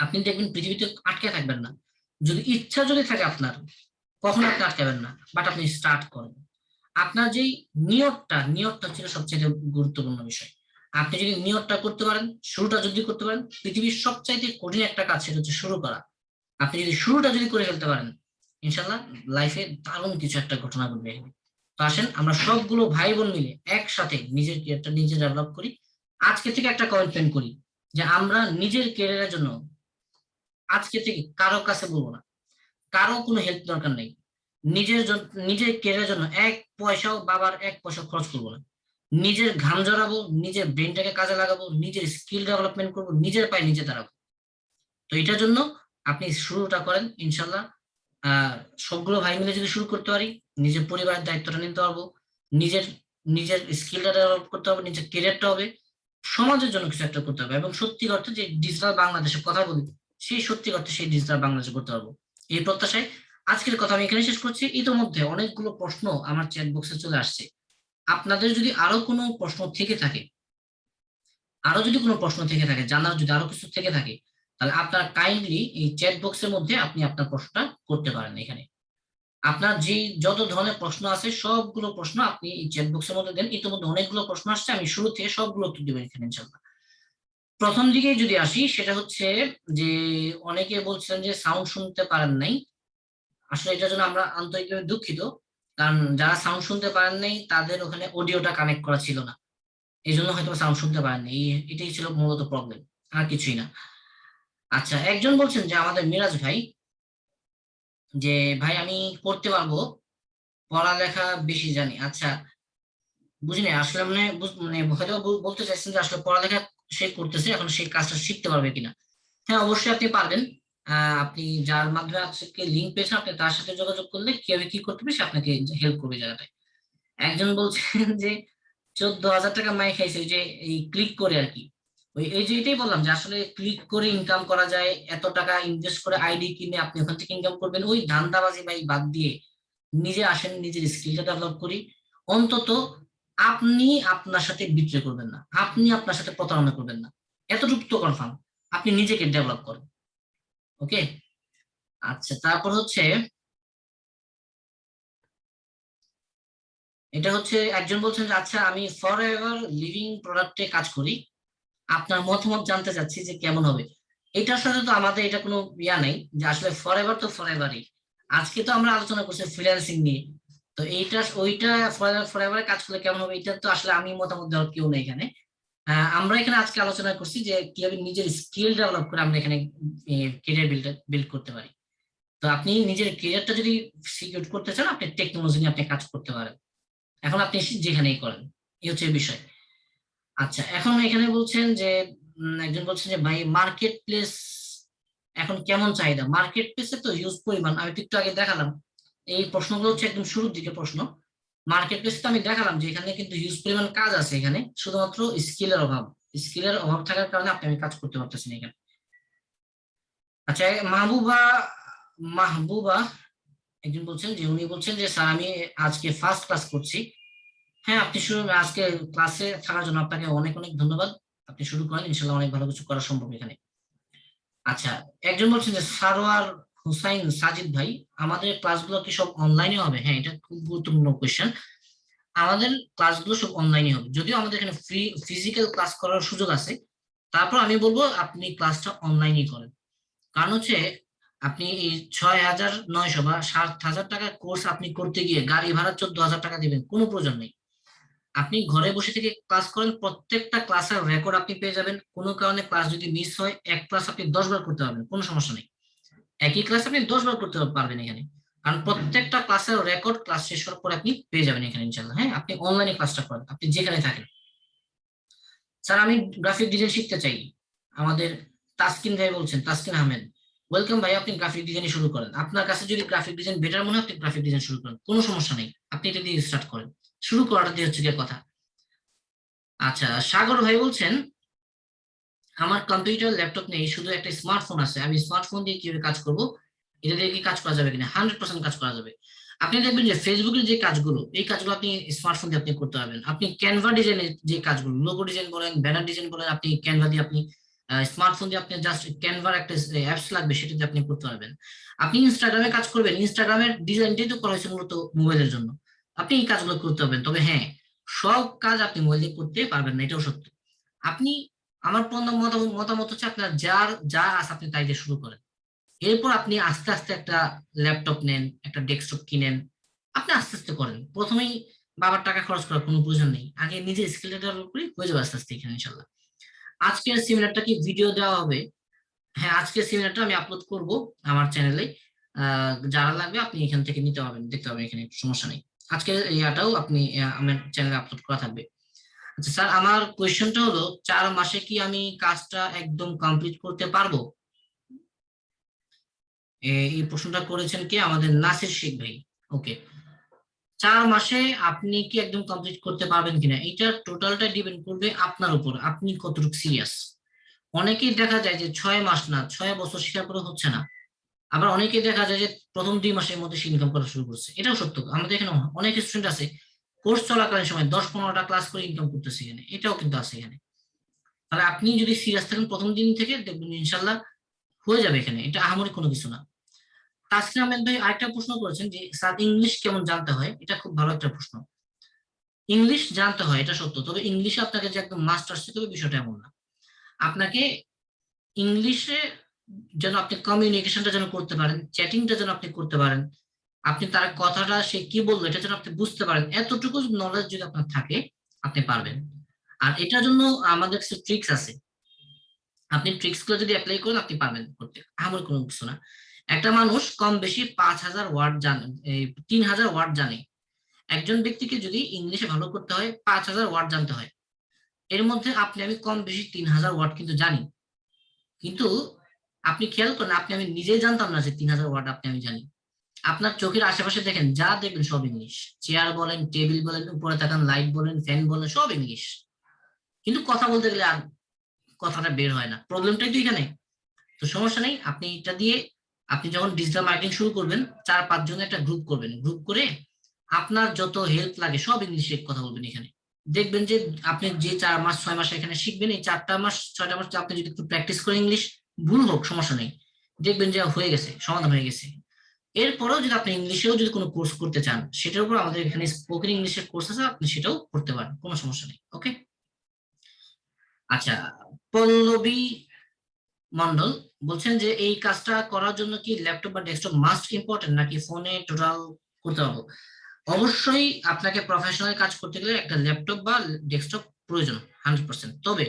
আপনি দেখবেন পৃথিবীতে আটকে থাকবেন না, যদি ইচ্ছা যদি থাকে আপনার, কখনো আপনি আটকাবেন না, বাট আপনি স্টার্ট করেন। আপনার যেই নিয়তটা ছিল সবচেয়ে গুরুত্বপূর্ণ বিষয়। আপনি যদি নিয়তটা করতে পারেন, শুরুটা যদি করতে পারেন, পৃথিবীর সবচাইতে কঠিন একটা কাজ সেটা হচ্ছে শুরু করা। আপনি যদি শুরুটা যদি করে ফেলতে পারেন, ইনশাল্লাহ লাইফে দারুণ কিছু একটা ঘটনা ঘটবে। তো আসেন আমরা সবগুলো ভাই বোন মিলে একসাথে নিজের ক্যারিয়ারটা নিজে ডেভেলপ করি। আজকে থেকে একটা কমিটমেন্ট করি যে আমরা নিজের ক্যারিয়ারের জন্য আজকে থেকে কারো কাছে বলবো না, কারো কোনো হেল্প দরকার নেই। নিজের ক্যারিয়ারের জন্য 1 পয়সাও, বাবার 1 পয়সা খরচ করবো না। নিজের ঘাম জড়াবো, নিজের ব্রেনটাকে কাজে লাগাবো, নিজের স্কিল ডেভেলপমেন্ট করবো, নিজের পায়ে নিজে দাঁড়াবো। তো এটার জন্য আপনি শুরুটা করেন ইনশাল্লাহ। সবগুলো ভাই মিলে যদি শুরু করতে পারি, নিজের পরিবারের দায়িত্বটা নিতে পারবো, নিজের নিজের স্কিলটা ডেভেলপ করতে হবে, নিজের কেরিয়ারটা হবে, সমাজের জন্য কিছু একটা করতে হবে, এবং সত্যি অর্থে যে ডিজিটাল বাংলাদেশের কথা বলি, সেই সত্যি অর্থে সেই ডিজিটাল বাংলাদেশে করতে পারবো, এই প্রত্যাশায় আজকের কথা আমি এখানে শেষ করছি। ইতোমধ্যে অনেকগুলো প্রশ্ন আমার চ্যাট বক্সে চলে আসছে। আপনাদের যদি আরো কোনো প্রশ্ন থেকে থাকে, জানার যদি আরো কিছু থেকে থাকে, তাহলে আপনারা কাইন্ডলি এই চ্যাট বক্সের মধ্যে আপনি আপনার প্রশ্নটা করতে পারেন। এখানে আপনার যে যত ধরনের প্রশ্ন আছে সবগুলো প্রশ্ন আপনি এই চ্যাট বক্সের মধ্যে দেন। ইতিমধ্যে অনেকগুলো প্রশ্ন আসছে, আমি শুরু থেকে সবগুলো উত্তর দেবো এখানে ইনশাল্লাহ। প্রথম দিকে যদি আসি, সেটা হচ্ছে যে অনেকে বলছেন যে সাউন্ড শুনতে পারেন নাই। আসলে এটার জন্য আমরা আন্তরিকভাবে দুঃখিত, কারণ যারা সাউন্ড শুনতে পারেন নাই তাদের ওখানে অডিওটা কানেক্ট করা ছিল না, এই জন্য হয়তো সাউন্ড শুনতে পারেননি, এটাই ছিল মূলত প্রবলেম, আর কিছুই না। আচ্ছা, একজন বলছেন যে আমাদের মিরাজ ভাই, যে ভাই আমি করতে পারবো, পড়ালেখা বেশি জানি। আচ্ছা, বুঝিনি আসলে, মানে হয়তো বলতে চাইছেন যে আসলে পড়ালেখা সে করতেছে, এখন সেই কাজটা শিখতে পারবে কিনা। হ্যাঁ, অবশ্যই আপনি পারবেন। আপনি যার মাধ্যমে আজকে লিঙ্ক পেয়েছেন, আপনি তার সাথে যোগাযোগ করলে কিভাবে কি করতে হবে সে আপনাকে হেল্প করবে জায়গাটায়। একজন বলছেন যে 14,000 টাকা মাই খাইছে, ওই যে এই ক্লিক করে আর কি, ওই এই যে এটাই বললাম যে আসলে ক্লিক করে ইনকাম করা যায়, এত টাকা ইনভেস্ট করে আইডি কিনে আপনি ওখান থেকে ইনকাম করবেন, ওই ধান্দাবাজি ভাই বাদ দিয়ে নিজে আসেন, নিজের স্কিলটা ডেভেলপ করি। অন্তত আপনি আপনার সাথে বিট্রে করবেন না, আপনি আপনার সাথে প্রতারণা করবেন না, এতটুকু তো কনফার্ম। আপনি নিজেকে ডেভেলপ করেন, ওকে। আচ্ছা, তারপর হচ্ছে এটা হচ্ছে একজন বলছেন যে আচ্ছা আমি ফর এভার লিভিং প্রোডাক্টে কাজ করি, আপনার মতামত জানতে চাচ্ছি যে কেমন হবে। এটার সাথে তো আমাদের এটা কোনো ইয়া নেই যে আসলে ফর এভার তো ফর এভারই। আজকে তো আমরা আলোচনা করছি ফ্রিল্যান্সিং নিয়ে, তো এইটা ওইটা ফর এভার কাজ করলে কেমন হবে, এটা তো আসলে আমি মতামত দেওয়ার কেউ নেই এখানে। আমরা এখানে আজকে আলোচনা করছি যে কিভাবে নিজের স্কিল ডেভেলপ করে আমরা এখানে কেরিয়ার বিল্ড করতে পারি। তো আপনি নিজের কেরিয়ারটা যদি সিকিউর করতে চান, আপনি টেকনোলজি নিয়ে আপনি কাজ করতে পারেন, এখন আপনি যেখানেই করেন, এই হচ্ছে বিষয়। আচ্ছা, এখন এখানে বলছেন যে একজন বলছেন যে ভাই মার্কেট প্লেস এখন কেমন চাহিদা, মার্কেট প্লেসে তো হিউজ পরিমাণ, আমি তো একটু আগে দেখালাম, এই প্রশ্নগুলো হচ্ছে একদম শুরুর দিকে প্রশ্ন। মার্কেট প্লেসে তো আমি দেখালাম যে এখানে কিন্তু হিউজ পরিমাণ কাজ আছে, এখানে শুধুমাত্র স্কিলের অভাব, স্কিলের অভাব থাকার কারণে আমি কাজ করতে পারতেছি না এখানে। আচ্ছা, মাহবুবা একজন বলছেন যে উনি বলছেন যে স্যার আমি আজকে ফার্স্ট ক্লাস করছি, হ্যাঁ, আপনি শুরু আজকে ক্লাসে থাকার জন্য আপনাকে অনেক অনেক ধন্যবাদ। আপনি শুরু করেন, ইনশাল্লাহ অনেক ভালো কিছু করা সম্ভব এখানে। আচ্ছা, একজন বলছেন যে সারোয়ার হুসাইন সাজিদ ভাই, আমাদের ক্লাসগুলো কি সব অনলাইনে হবে? হ্যাঁ, এটা খুব গুরুত্বপূর্ণ কোয়েশ্চেন। আমাদের ক্লাসগুলো সব অনলাইনে হবে, যদিও আমাদের এখানে ফিজিক্যাল ক্লাস করার সুযোগ আছে। তারপর আমি বলবো আপনি ক্লাসটা অনলাইনেই করেন। কারণ হচ্ছে আপনি এই 6,900 বা 7,000 টাকার কোর্স আপনি করতে গিয়ে গাড়ি ভাড়া 14,000 টাকা দিবেন, কোনো প্রয়োজন নেই। আপনি ঘরে বসে থেকে ক্লাস করেন, প্রত্যেকটা ক্লাসের রেকর্ড আপনি পেয়ে যাবেন। কোনো কারণে ক্লাস যদি মিস হয়, এক ক্লাস আপনি 10 বার করতে পারবেন, কোনো সমস্যা নেই। একই ক্লাস আপনি 10 বার করতে পারবেন এখানে। কারণ প্রত্যেকটা ক্লাসের রেকর্ড ক্লাস শেষ হওয়ার পর আপনি পেয়ে যাবেন এখানে ইনশাল্লাহ। হ্যাঁ, আপনি অনলাইনে ক্লাসটা করেন, আপনি যেখানে থাকেন। স্যার, আমি গ্রাফিক ডিজাইন শিখতে চাই। আমাদের তাসকিন ভাই বলছেন, তাসকিন আহমেদ। ওয়েলকাম ভাই, আপনি গ্রাফিক ডিজাইন শুরু করেন। আপনার কাছে যদি গ্রাফিক ডিজাইন বেটার মনে হয়, আপনি গ্রাফিক ডিজাইন শুরু করেন, কোনো সমস্যা নেই। আপনি এটা দিয়ে স্টার্ট করেন, শুরু করাটা দিয়ে হচ্ছে গিয়ে কথা। আচ্ছা, সাগর ভাই বলছেন, আমার কম্পিউটার ল্যাপটপ নেই, শুধু একটা স্মার্টফোন আছে, আমি স্মার্টফোন দিয়ে কিভাবে কাজ করব? এটা দিয়ে কি কাজ করা যাবে কিনা? 100% কাজ করা যাবে। আপনি দেখবেন যে ফেসবুকের যে কাজগুলো, এই কাজগুলো আপনি স্মার্টফোন দিয়ে আপনি করতে পারবেন। আপনি ক্যানভা ডিজাইনের যে কাজগুলো, লোগো ডিজাইন বলেন, ব্যানার ডিজাইন বলেন, আপনি ক্যানভা দিয়ে আপনি স্মার্টফোন দিয়ে আপনি জাস্ট ক্যানভার একটা অ্যাপস লাগবে, সেটা দিয়ে আপনি করতে পারবেন। আপনি ইনস্টাগ্রামে কাজ করবেন, ইনস্টাগ্রামের ডিজাইনটাই তো করা হয়েছে মূলত মোবাইলের জন্য। আপনি এই কাজগুলো করতে পারবেন, তবে হ্যাঁ, সব কাজ আপনি মোবাইল দিয়ে করতে পারবেন না, এটাও সত্য। আপনি, আমার মতামত হচ্ছে আপনার যার যা আছে আপনি তাই দিয়ে শুরু করেন। এরপর আপনি আস্তে আস্তে একটা ল্যাপটপ নেন, একটা ডেস্কটপ কিনেন। আপনি আস্তে আস্তে করেন, প্রথমেই বাবার টাকা খরচ করার কোনো প্রয়োজন নেই। আগে নিজে স্কিলটা ডেভেলপ করে হয়ে যাবে আস্তে আস্তে এখানে ইনশাল্লাহ। আজকের সেমিনারটা কি ভিডিও দেওয়া হবে? হ্যাঁ, আজকের সেমিনারটা আমি আপলোড করব আমার চ্যানেলে। যারা লাগবে আপনি এখান থেকে নিতে পারবেন, দেখতে পাবেন, এখানে সমস্যা নেই। আজকের ইয়াটাও আপনি আমার চ্যানেলে আপলোড করা থাকবে। আচ্ছা স্যার, আমার কোয়েশ্চেনটা হলো, 4 মাসে কি আমি কাজটা একদম কমপ্লিট করতে পারবো? এই প্রশ্নটা করেছেন কে? আমাদের নাসির শেখ ভাই। ওকে, 4 মাসে আপনি কি একদম কমপ্লিট করতে পারবেন কিনা, এটা টোটালটা ডিপেন্ড করবে আপনার উপর, আপনি কতটুকু সিরিয়াস। অনেকেই দেখা যায় যে 6 মাস না 6 বছর শেখার পরে হচ্ছে না। আবার অনেকেই দেখা যায় যে প্রথম 2 মাসের মধ্যে সে ইনকাম করা শুরু করছে, এটাও সত্য। আমাদের এখানে অনেক স্টুডেন্ট আছে, কোর্স চলাকালীন সময় 10-15টা ক্লাস করে ইনকাম করতেছে এখানে, এটাও কিন্তু আছে এখানে। তাহলে আপনি যদি সিরিয়াস থাকেন প্রথম দিন থেকে, দেখবেন ইনশাল্লাহ হয়ে যাবে এখানে, এটা আহামরি কোনো কিছু না। তাসকিন আহমেদ ভাই আরেকটা প্রশ্ন করেছেন যে স্যার, ইংলিশ কেমন জানতে হয়? এটা খুব ভালো একটা প্রশ্ন। ইংলিশ জানতে হয়, এটা সত্য, তবে ইংলিশে আপনাকে যে একদম মাস্টার্স শিখতে হবে বিষয়টা এমন না। আপনাকে ইংলিশে যেন আপনি কমিউনিকেশনটা যেন করতে পারেন, চ্যাটিংটা যেন আপনি করতে পারেন, আপনি তার কথাটা সে কি বললো এটা যেন আপনি বুঝতে পারেন, এতটুকু নলেজ যদি আপনার থাকে, আপনি পারবেন। আর এটার জন্য আমাদের কিছু ট্রিক্স আছে। আপনি ট্রিক্স গুলো যদি অ্যাপ্লাই করেন, আপনি পারবেন করতে, আমার কোনো কিছু না। একটা মানুষ কম বেশি 5,000 ওয়ার্ড জানে, 3,000 ওয়ার্ড জানে। একজন ব্যক্তিকে যদি ইংলিশে ভালো করতে হয়, 5,000 ওয়ার্ড জানতে হয়। এর মধ্যে আপনি আমি কম বেশি 3,000 ওয়ার্ড কিন্তু জানি। কিন্তু আপনি খেয়াল করেন, আপনি আমি নিজেই জানতাম না যে 3,000 ওয়ার্ড আপনি আমি জানি। আপনার চোখের আশেপাশে দেখেন, যা দেখবেন সব ইংলিশ। চেয়ার বলেন, টেবিল বলেন, উপরে তাকান, লাইট বলেন, ফ্যান বলেন, সব ইংলিশ। কিন্তু কথা বলতে গেলে আর কথাটা বের হয় না, প্রবলেমটাই তো এখানে। তো সমস্যা নেই, আপনি এটা দিয়ে আপনি যখন ডিজিটাল মার্কেটিং শুরু করবেন, 4-5 জনের একটা গ্রুপ করবেন, গ্রুপ করে আপনার যত হেল্প লাগে সব ইংলিশে কথা বলবেন এখানে। দেখবেন যে আপনি যে 4 মাস 6 মাস এখানে শিখবেন, এই 4টা মাস 6টা মাস আপনি যদি একটু প্র্যাকটিস করেন ইংলিশ, ভুল হোক সমস্যা নেই, দেখবেন যে হয়ে গেছে, সমাধান হয়ে গেছে। এরপরেও যদি আপনি ইংলিশেও যদি কোনো কোর্স করতে চান, সেটার উপর আমাদের এখানে স্পোকেন ইংলিশের কোর্স আছে, আপনি সেটাও করতে পারেন, কোনো সমস্যা নেই। ওকে। আচ্ছা, পল্লবী মন্ডল বলছেন যে এই কাজটা করার জন্য কি ল্যাপটপ বা ডেস্কটপ মাস্ট ইম্পর্টেন্ট, নাকি ফোনে টোটাল করতে পারবো? অবশ্যই আপনাকে প্রফেশনাল কাজ করতে গেলে একটা ল্যাপটপ বা ডেস্কটপ প্রয়োজন, 100%। তবে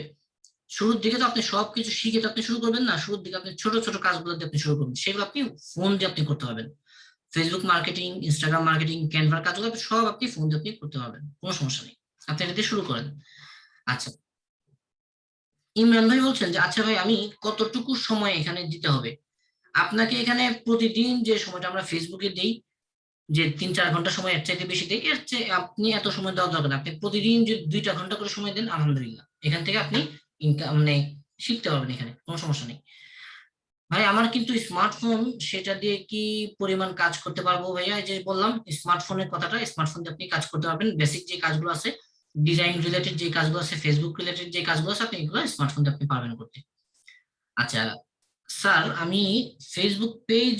শুরুর দিকে তো আপনি সবকিছু শিখে তো আপনি শুরু করবেন না, শুরুর দিকে আপনি ছোট ছোট কাজগুলো দিয়ে আপনি শুরু করবেন, সেগুলো আপনি ফোন দিয়ে আপনি করতে পারবেন। ফেসবুক মার্কেটিং, ইনস্টাগ্রাম মার্কেটিং, ক্যানভার কাজগুলো সব আপনি ফোন দিয়ে আপনি করতে পারবেন, কোনো সমস্যা নেই। আপনি এটা দিয়ে শুরু করেন। আচ্ছা, ইমরান ভাই বলছেন যে আচ্ছা ভাই, আমি কতটুকু সময় এখানে দিতে হবে? আপনাকে এখানে প্রতিদিন যে সময়টা আমরা ফেসবুকে দিই, যে 3-4 ঘন্টা সময়, এর চাইতে বেশি দিই, এর চেয়ে আপনি এত সময় দেওয়ার দরকার নেই। আপনি প্রতিদিন যদি 2টা ঘন্টা করে সময় দেন, আলহামদুলিল্লাহ, এখান থেকে আপনি ইনকাম মানে শিখতে পারবেন, এখানে কোনো সমস্যা নেই। ভাই আমার কিন্তু স্মার্টফোন, সেটা দিয়ে কি পরিমাণ কাজ করতে পারবো ভাইয়া? এই যে বললাম স্মার্টফোনের কথাটা, স্মার্টফোন দিয়ে আপনি কাজ করতে পারবেন, বেসিক যে কাজগুলো আছে, ডিজাইন রিলেটেড যে কাজগুলো আছে, ফেসবুক রিলেটেড যে কাজগুলো আছে, আপনি এগুলো স্মার্টফোন দিয়ে আপনি পারবেন করতে। আচ্ছা স্যার, আমি ফেসবুক পেজ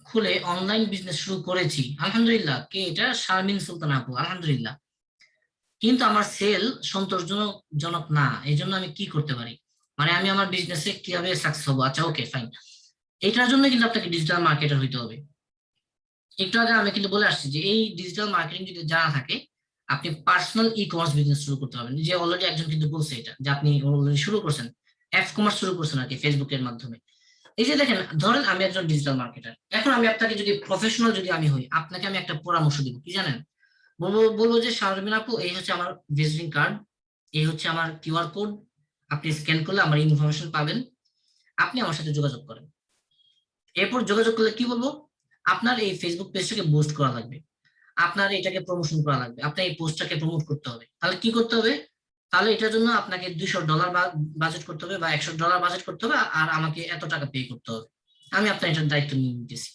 খুলে অনলাইন বিজনেস শুরু করেছি, আলহামদুলিল্লাহ। কে এটা? শারমিন সুলতান আপু, আলহামদুলিল্লাহ। কিন্তু আমার সেল সন্তোষজনক জনক না, এই জন্য আমি কি করতে পারি? মানে আমি আমার বিজনেসে কিভাবে সাকসেস হবো? আচ্ছা ওকে ফাইন, এটার জন্য কিন্তু আপনাকে ডিজিটাল মার্কেটার হইতে হবে। একটু আগে আমি কিন্তু বলে আসছি যে এই ডিজিটাল মার্কেটিং যদি জানা থাকে, আপনি পার্সোনাল ই কমার্স বিজনেস শুরু করতে পারবেন। যে অলরেডি একজন কিন্তু বলছে এটা, যে আপনি অলরেডি শুরু করছেন, অ্যাপ কমার্স শুরু করছেন আর কি ফেসবুকের মাধ্যমে। এই যে দেখেন, ধরেন আমি একজন ডিজিটাল মার্কেটার, এখন আমি আপনাকে যদি প্রফেশনাল যদি আমি হই, আপনাকে আমি একটা পরামর্শ দিব, কি জানেন? বলবো বলবো যে শারমিন আপু, এই হচ্ছে আমার ভিজিটিং কার্ড, এই হচ্ছে আমার কিউআর কোড, আপনি স্ক্যান করলে আমার ইনফরমেশন পাবেন, আপনি আমার সাথে যোগাযোগ করেন। এরপর যোগাযোগ করলে কি বলবো, আপনার এই ফেসবুক পেজটাকে বুস্ট করা লাগবে, আপনার এটাকে প্রমোশন করা লাগবে, আপনার এই পোস্টটাকে প্রমোট করতে হবে। তাহলে কি করতে হবে? তাহলে এটার জন্য আপনাকে $200 বাজেট করতে হবে, বা $100 বাজেট করতে হবে, আর আমাকে এত টাকা পে করতে হবে। আমি আপনার এটার দায়িত্ব নিয়ে নিতেছি।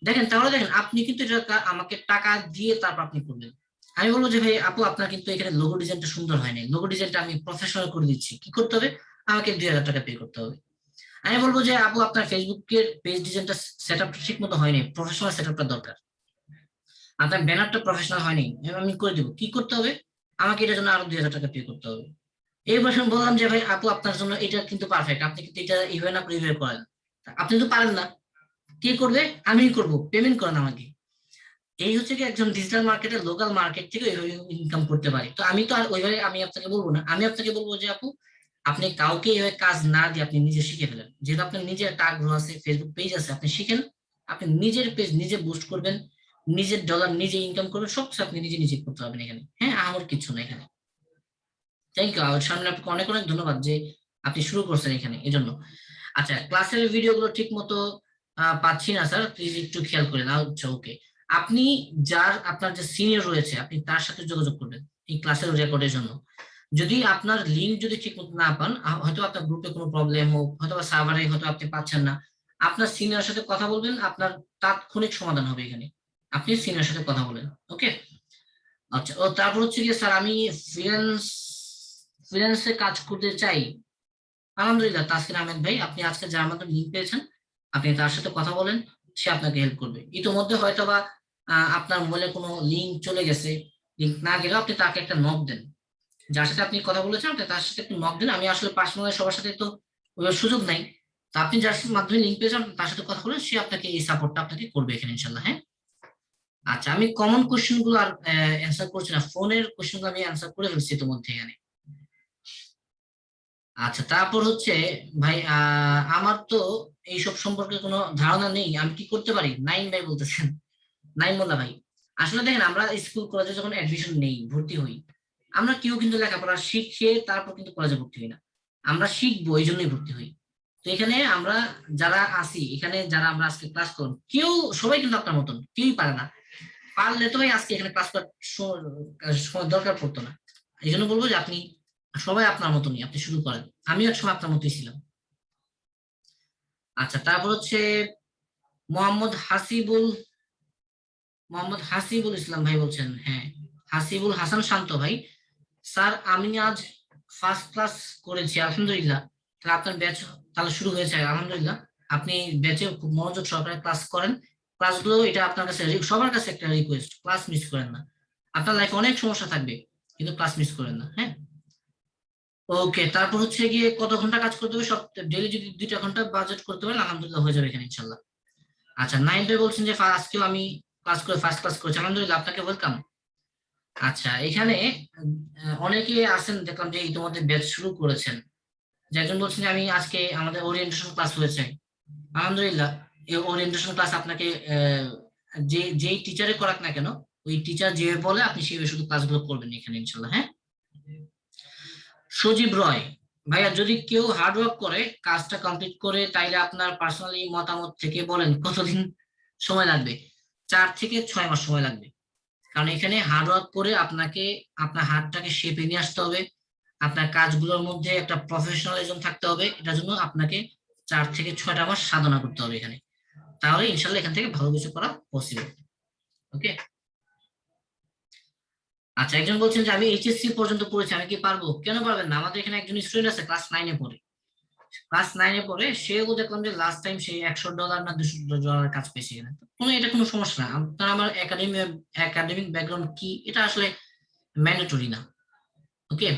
দেখেন, তাহলে দেখেন আপনি কিন্তু এটা আমাকে টাকা দিয়ে তারপর আপনি করবেন। আমি বলবো যে ভাই আপু, আপনার কিন্তু এখানে লোগো ডিজাইনটা সুন্দর হয়নি, লোগো ডিজাইনটা আমি প্রফেশনাল করে দিচ্ছি, কি করতে হবে? আমাকে $2000 পে করতে হবে। আমি বলবো যে আপু, আপনার ফেসবুকের পেজ ডিজাইনটা সেট আপটা ঠিক মতো হয়নি, প্রফেশনাল সেট আপটা দরকার, আপনার ব্যানারটা প্রফেশনাল হয়নি, আমি করে দিব, কি করতে হবে? আমাকে এটার জন্য আরো $2000 পে করতে হবে। এরপর আমি বললাম যে ভাই আপু, আপনার জন্য এটা কিন্তু পারফেক্ট, আপনি কিন্তু এটা এইভাবে না করে এইভাবে করেন, আপনি তো পারেন না, কে করবে? আমিই করব, পেমেন্ট করেন আমাকে। এই হচ্ছে কি একজন ডিজিটাল মার্কেটের, লোকাল মার্কেট থেকে ওইভাবে ইনকাম করতে পারি। তো আমি তো আর ওইভাবে আমি আপনাকে বলবো না, আমি আপনাকে বলবো যে আপু, আপনি কাউকে এইভাবে কাজ না দিয়ে আপনি নিজে শিখে ফেলেন, যেহেতু আপনার নিজের একটা আগ্রহ আছে, ফেসবুক পেজ আছে, আপনি শিখেন, আপনি নিজের পেজ নিজে বুস্ট করবেন, নিজের ডলার নিজে ইনকাম করবেন, সবকিছু আপনি নিজে নিজে করতে পারবেন এখানে। হ্যাঁ, আমার কিছু না এখানে। থ্যাংক ইউ সামনে, আপনাকে অনেক অনেক ধন্যবাদ যে আপনি শুরু করছেন এখানে, এই জন্য। আচ্ছা, ক্লাসের ভিডিওগুলো ঠিক মতো পাচ্ছি না স্যার, প্লিজ একটু খেয়াল করেন। আচ্ছা ওকে, আপনি আপনার যে সিনিয়র রয়েছে, আপনি তার সাথে যোগাযোগ করবেন এই ক্লাসের রেকর্ডের জন্য। যদি আপনার লিঙ্ক যদি ঠিক মতো না পান, হয়তো আপনার গ্রুপে কোনো প্রবলেম হোক, হয়তো সার্ভারে হয়তো আপনি পাচ্ছেন না, আপনার সিনিয়র সাথে কথা বলবেন, আপনার তাৎক্ষণিক সমাধান হবে এখানে। আপনি সিনিয়র সাথে কথা বলেন, ওকে? আচ্ছা, ও তারপর হচ্ছে কি স্যার, আমি ফ্রিল্যান্স ফ্রিল্যান্সে কাজ করতে চাই। আলহামদুলিল্লাহ তাসকিন আহমেদ ভাই, আপনি আজকে যার মাধ্যমে লিঙ্ক পেয়েছেন, আপনি তার সাথে কথা বলেন, সে আপনাকে হেল্প করবে। ইতিমধ্যে হয়তো বা আপনার মোবাইলে কোনো লিঙ্ক চলে গেছে, লিঙ্ক না গেলেও আপনি তাকে একটা নক দেন, যার সাথে আপনি কথা বলেছেন আপনি তার সাথে একটু নক দেন। আমি আসলে পার্সোনালি সবার সাথে তো ওইভাবে সুযোগ নাই, তা আপনি যার মাধ্যমে লিঙ্ক পেয়েছেন তার সাথে কথা বলেন, সে আপনাকে এই সাপোর্টটা আপনাকে করবে এখানে ইনশাল্লাহ। হ্যাঁ, আচ্ছা, আমি কমন কোশ্চেন গুলো আর অ্যান্সার করছি না, ফোনের কোশ্চেন গুলো আমি অ্যান্সার করে ফেলছি ইতিমধ্যে এখানে। আচ্ছা, তারপর হচ্ছে ভাই, আমার তো এইসব সম্পর্কে কোনো ধারণা নেই, আমি কি করতে পারি? নাইম ভাই বলতেছেন, নাইম মোল্লা ভাই। আসলে দেখেন, আমরা স্কুল কলেজে যখন অ্যাডমিশন নেই, ভর্তি হই, আমরা কেউ কিন্তু লেখাপড়া শিখে তারপর কিন্তু কলেজে ভর্তি হই না, আমরা শিখবো এই জন্যই ভর্তি হই। তো এখানে আমরা যারা আছি এখানে, যারা আমরা আজকে ক্লাস করব, কেউ সবাই কিন্তু আপনার মতন কেউই পারে না, পারলে তো ভাই আজকে এখানে ক্লাস করার সময় দরকার পড়তো না। এই জন্য বলবো যে আপনি সবাই আপনার মতনই, আপনি শুরু করেন, আমিও এক সময় আপনার মতোই ছিলাম। আচ্ছা, তারপর হচ্ছে মোহাম্মদ হাসিবুল মোহাম্মদ হাসিবুল ইসলাম ভাই বলছেন, হ্যাঁ, হাসিবুল হাসান শান্ত ভাই। স্যার, আমি আজ ফার্স্ট ক্লাস করেছি, আলহামদুলিল্লাহ। তাহলে আপনার ব্যাচ তাহলে শুরু হয়েছে, আলহামদুলিল্লাহ। আপনি ব্যাচে খুব মনোযোগ সহকারে ক্লাস করেন, ক্লাসগুলো, এটা আপনার কাছে সবার কাছে একটা রিকোয়েস্ট, ক্লাস মিস করেন না। আপনার লাইফে অনেক সমস্যা থাকবে, কিন্তু ক্লাস মিস করেন না, হ্যাঁ? ওকে, তারপর হচ্ছে গিয়ে কত ঘন্টা কাজ করতে হবে? সব ডেলি যদি 2টা ঘন্টা বাজেট করতে পারেন, আলহামদুলিল্লাহ হয়ে যাবে এখানে ইনশাল্লাহ। আচ্ছা, নাইন ভাই বলছেন যে আজকেও আমি ক্লাস করে ফার্স্ট ক্লাস করেছি, আলহামদুলিল্লাহ, আপনাকে ওয়েলকাম। আচ্ছা, এখানে অনেকে আছেন দেখলাম যে ইতিমধ্যে ব্যাচ শুরু করেছেন, যে একজন বলছেন যে আমি আজকে আমাদের ওরিয়েন্টেশন ক্লাস হয়েছে, আলহামদুলিল্লাহ। এই ওরিয়েন্টেশন ক্লাস আপনাকে যেই টিচারে করাক না কেন, ওই টিচার যে বলে আপনি সেইভাবে শুধু ক্লাসগুলো করবেন এখানে ইনশাল্লাহ। হ্যাঁ, সজীব রয় ভাইয়া, যদি কেউ হার্ডওয়ার্ক করে কাজটা কমপ্লিট করে, তাইলে আপনার পার্সোনালি মতামত থেকে বলেন কতদিন সময় লাগবে? 4 থেকে 6 মাস সময় লাগবে, কারণ এখানে হার্ডওয়ার্ক করে আপনাকে আপনার হাতটাকে শেপে নিয়ে আসতে হবে, আপনার কাজগুলোর মধ্যে একটা প্রফেশনালিজম থাকতে হবে, এটার জন্য আপনাকে 4 থেকে 6টা মাস সাধনা করতে হবে এখানে, তাহলে ইনশাল্লাহ এখান থেকে ভালো কিছু করা পসিবল। ওকে। আচ্ছা, একজন বলছেন যে আমি এইচএসসি পর্যন্ত পড়েছি, আমি কি পারবো? কেন পারবেন না? আমাদের এখানে একজন স্টুডেন্ট আছে ক্লাস 9-এ পড়ে, ক্লাস 9-এ পড়ে, সেও দেখলাম যে লাস্ট টাইম সে $100 না $200 কাজ পেয়েছে এখানে। তো এটা কোনো সমস্যা না। আপনার আমার একাডেমিক ব্যাকগ্রাউন্ড কি এটা আসলে ম্যান্ডেটরি না। ওকে।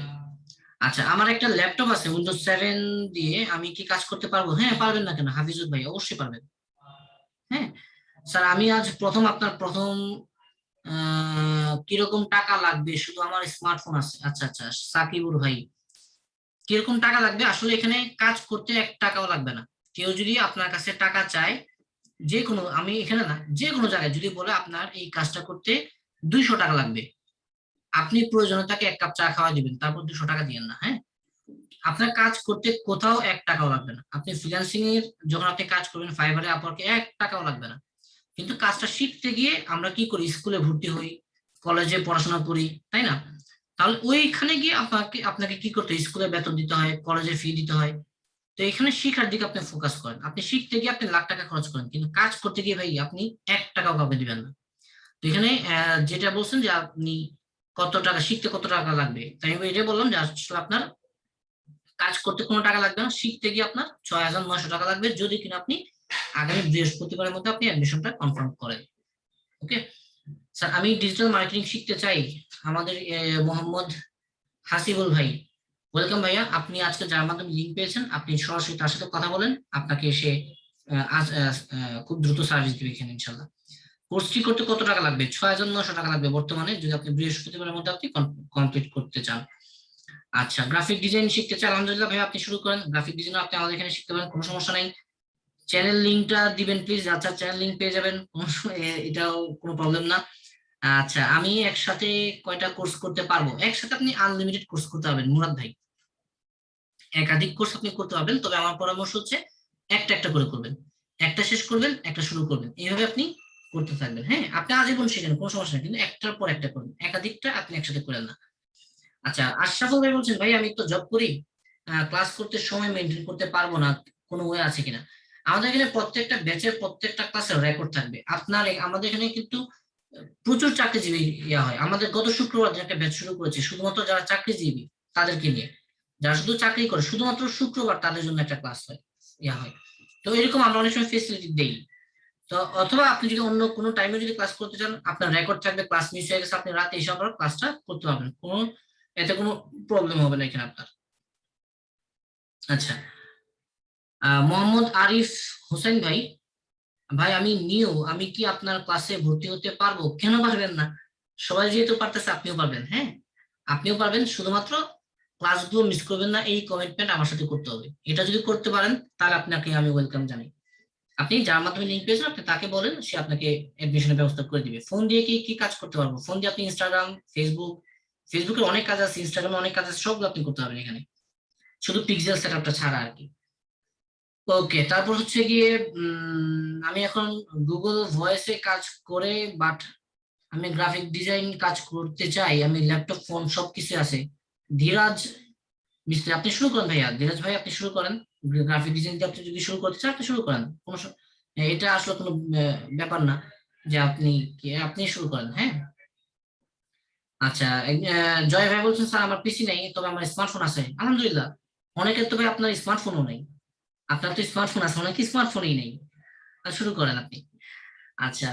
আচ্ছা, আমার একটা ল্যাপটপ আছে Windows 7 দিয়ে, আমি কি কাজ করতে পারবো? হ্যাঁ, পারবেন না কেন হাফিজুর ভাই, অবশ্যই পারবেন। হ্যাঁ স্যার, আমি আজ আপনার প্রথম কিরকম টাকা লাগবে? শুধু আমার স্মার্টফোন আছে। আচ্ছা আচ্ছা, সাকিবুর ভাই, কিরকম টাকা লাগবে? আসলে এখানে কাজ করতে 1 টাকাও লাগবে না। কেউ যদি আপনার কাছে টাকা চায়, যে কোনো, আমি এখানে না, যে কোনো জায়গায় যদি বলে আপনার এই কাজটা করতে 200 টাকা লাগবে, আপনি প্রয়োজনে তাকে 1 কাপ চা খাওয়া দিবেন, তারপর 200 টাকা দিয়েন না। হ্যাঁ, আপনার কাজ করতে কোথাও 1 টাকাও লাগবে না। আপনি ফ্রিল্যান্সিং এর যখন আপনি কাজ করবেন ফাইবারে, আপওয়ার্কে, 1 টাকাও লাগবে না। কিন্তু কাজটা শিখতে গিয়ে আমরা কি করি? স্কুলে ভর্তি হই, কলেজে পড়াশোনা করি, তাই না? তাহলে ওইখানে গিয়ে আপনাকে আপনাকে কি করতে হয়? স্কুলে বেতন দিতে হয়, কলেজে ফি দিতে হয়। তো এখানে শিখার দিকে আপনি ফোকাস করেন, আপনি শিখতে গিয়ে আপনি লাখ টাকা খরচ করেন, কিন্তু কাজ করতে গিয়ে ভাই আপনি 1 টাকাও কাউকে দিবেন না। তো এখানে যেটা বলছেন যে আপনি কত টাকা শিখতে কত টাকা লাগবে, তাই আমি এটা বললাম যে আসলে আপনার কাজ করতে কোনো টাকা লাগবে না, শিখতে গিয়ে আপনার 6,900 টাকা লাগবে, যদি কিনা আপনি আগামী বৃহস্পতিবারের মধ্যে আপনি অ্যাডমিশনটা কনফার্ম করেন। ওকে স্যার, আমি ডিজিটাল মার্কেটিং শিখতে চাই। আমাদের মোহাম্মদ হাসিবুল ভাই, ওয়েলকাম ভাইয়া। আপনি আজকে যার মাধ্যমে লিঙ্ক পেয়েছেন, আপনি সরাসরি তার সাথে কথা বলেন, আপনাকে সে খুব দ্রুত সার্ভিস দিবে এখানে ইনশাল্লাহ। কোর্সটি করতে কত টাকা লাগবে? 6,900 টাকা লাগবে বর্তমানে, যদি আপনি বৃহস্পতিবারের মধ্যে আপনি কমপ্লিট করতে চান। আচ্ছা, গ্রাফিক ডিজাইন শিখতে চান? আলহামদুলিল্লাহ ভাই, আপনি শুরু করেন। গ্রাফিক ডিজাইন আপনি আমাদের এখানে শিখতে পারেন, কোনো সমস্যা নাই। চ্যানেল লিঙ্কটা দিবেন প্লিজ। আচ্ছা, চ্যানেল লিঙ্ক পেয়ে যাবেন, এটাও কোনো প্রবলেম না। আচ্ছা, আমি একসাথে কয়টা কোর্স করতে পারবো? একসাথে আপনি আনলিমিটেড কোর্স করতে পারবেন মুরাদ ভাই, একাধিক কোর্স আপনি করতে পারবেন, তবে আমার পরামর্শ হচ্ছে একটা একটা করে করবেন। একটা শেষ করবেন, একটা শুরু করবেন, এইভাবে আপনি করতে থাকবেন। হ্যাঁ, আপনি আজীবন শিখেন, কোনো সমস্যা নেই, কিন্তু একটার পর একটা করবেন, একাধিকটা আপনি একসাথে করেন না। আচ্ছা, আশরাফুল ভাই বলছেন ভাই আমি তো জব করি, ক্লাস করতে সময় মেনটেন করতে পারবো না, কোনো ওয়ে আছে কিনা? আমাদের এখানে প্রত্যেকটা ব্যাচের প্রত্যেকটা ক্লাসের রেকর্ড থাকবে। আপনার আমাদের এখানে কিন্তু প্রচুর চাকরিজীবী ইয়া হয়। আমাদের গত শুক্রবার দিন একটা ব্যাচ শুরু করেছে শুধুমাত্র যারা চাকরিজীবী তাদেরকে নিয়ে, যারা শুধু চাকরি করে, শুধুমাত্র শুক্রবার তাদের জন্য একটা ক্লাস হয়, ইয়া হয়। তো এরকম আমরা অনেক সময় ফেসিলিটি দেই। তো অথবা আপনি যদি অন্য কোনো টাইমে যদি ক্লাস করতে চান, আপনার রেকর্ড থাকবে, ক্লাস মিস হয়ে গেছে, আপনি রাতে এসে আবার ক্লাসটা করতে পারবেন, এতে কোনো প্রবলেম হবে না এখানে আপনার। আচ্ছা, মোহাম্মদ আরিফ হোসেন ভাই, ভাই আমি নিউ, আমি কি আপনার ক্লাসে ভর্তি হতে পারবো? কেন পারবেন না? সবাই যেহেতু পারতেছে, আপনিও পারবেন। হ্যাঁ, আপনিও পারবেন, শুধুমাত্র ক্লাসগুলো মিস করবেন না, এই কমিটমেন্ট আমার সাথে করতে হবে। এটা যদি করতে পারেন তাহলে আপনাকে আমি ওয়েলকাম জানাই। আপনি যার মাধ্যমে লিঙ্ক পেয়েছেন আপনি তাকে বলেন, সে আপনাকে এডমিশনের ব্যবস্থা করে দিবে। ফোন দিয়ে কি কি কাজ করতে পারবো? ফোন দিয়ে আপনি ইনস্টাগ্রাম, ফেসবুকের অনেক কাজ আছে, ইনস্টাগ্রামে অনেক কাজ আছে, সবগুলো আপনি করতে পারবেন এখানে, শুধু পিক্সেল সেটআপটা ছাড়া আর কি। ওকে, তারপর হচ্ছে গিয়ে আমি এখন গুগল ভয়েসে কাজ করে, বাট আমি গ্রাফিক ডিজাইন কাজ করতে চাই, আমি ল্যাপটপ ফোন সবকিছু আছে। ধীরাজ মিস্ত্রি, আপনি শুরু করেন ভাইয়া, ধীরাজ ভাই আপনি শুরু করেন। গ্রাফিক ডিজাইন দিয়ে আপনি যদি শুরু করতে চান আপনি শুরু করেন, এটা আসলে কোনো ব্যাপার না যে আপনি শুরু করেন। হ্যাঁ। আচ্ছা, জয় ভাই বলছেন স্যার আমার পিসি নেই, তবে আমার স্মার্টফোন আছে। আলহামদুলিল্লাহ, অনেকের তো ভাই আপনার স্মার্টফোনও নেই। আপনার তো স্মার্টফোন আছে, অনেক স্মার্টফোনই নেই। শুরু করেন আপনি। আচ্ছা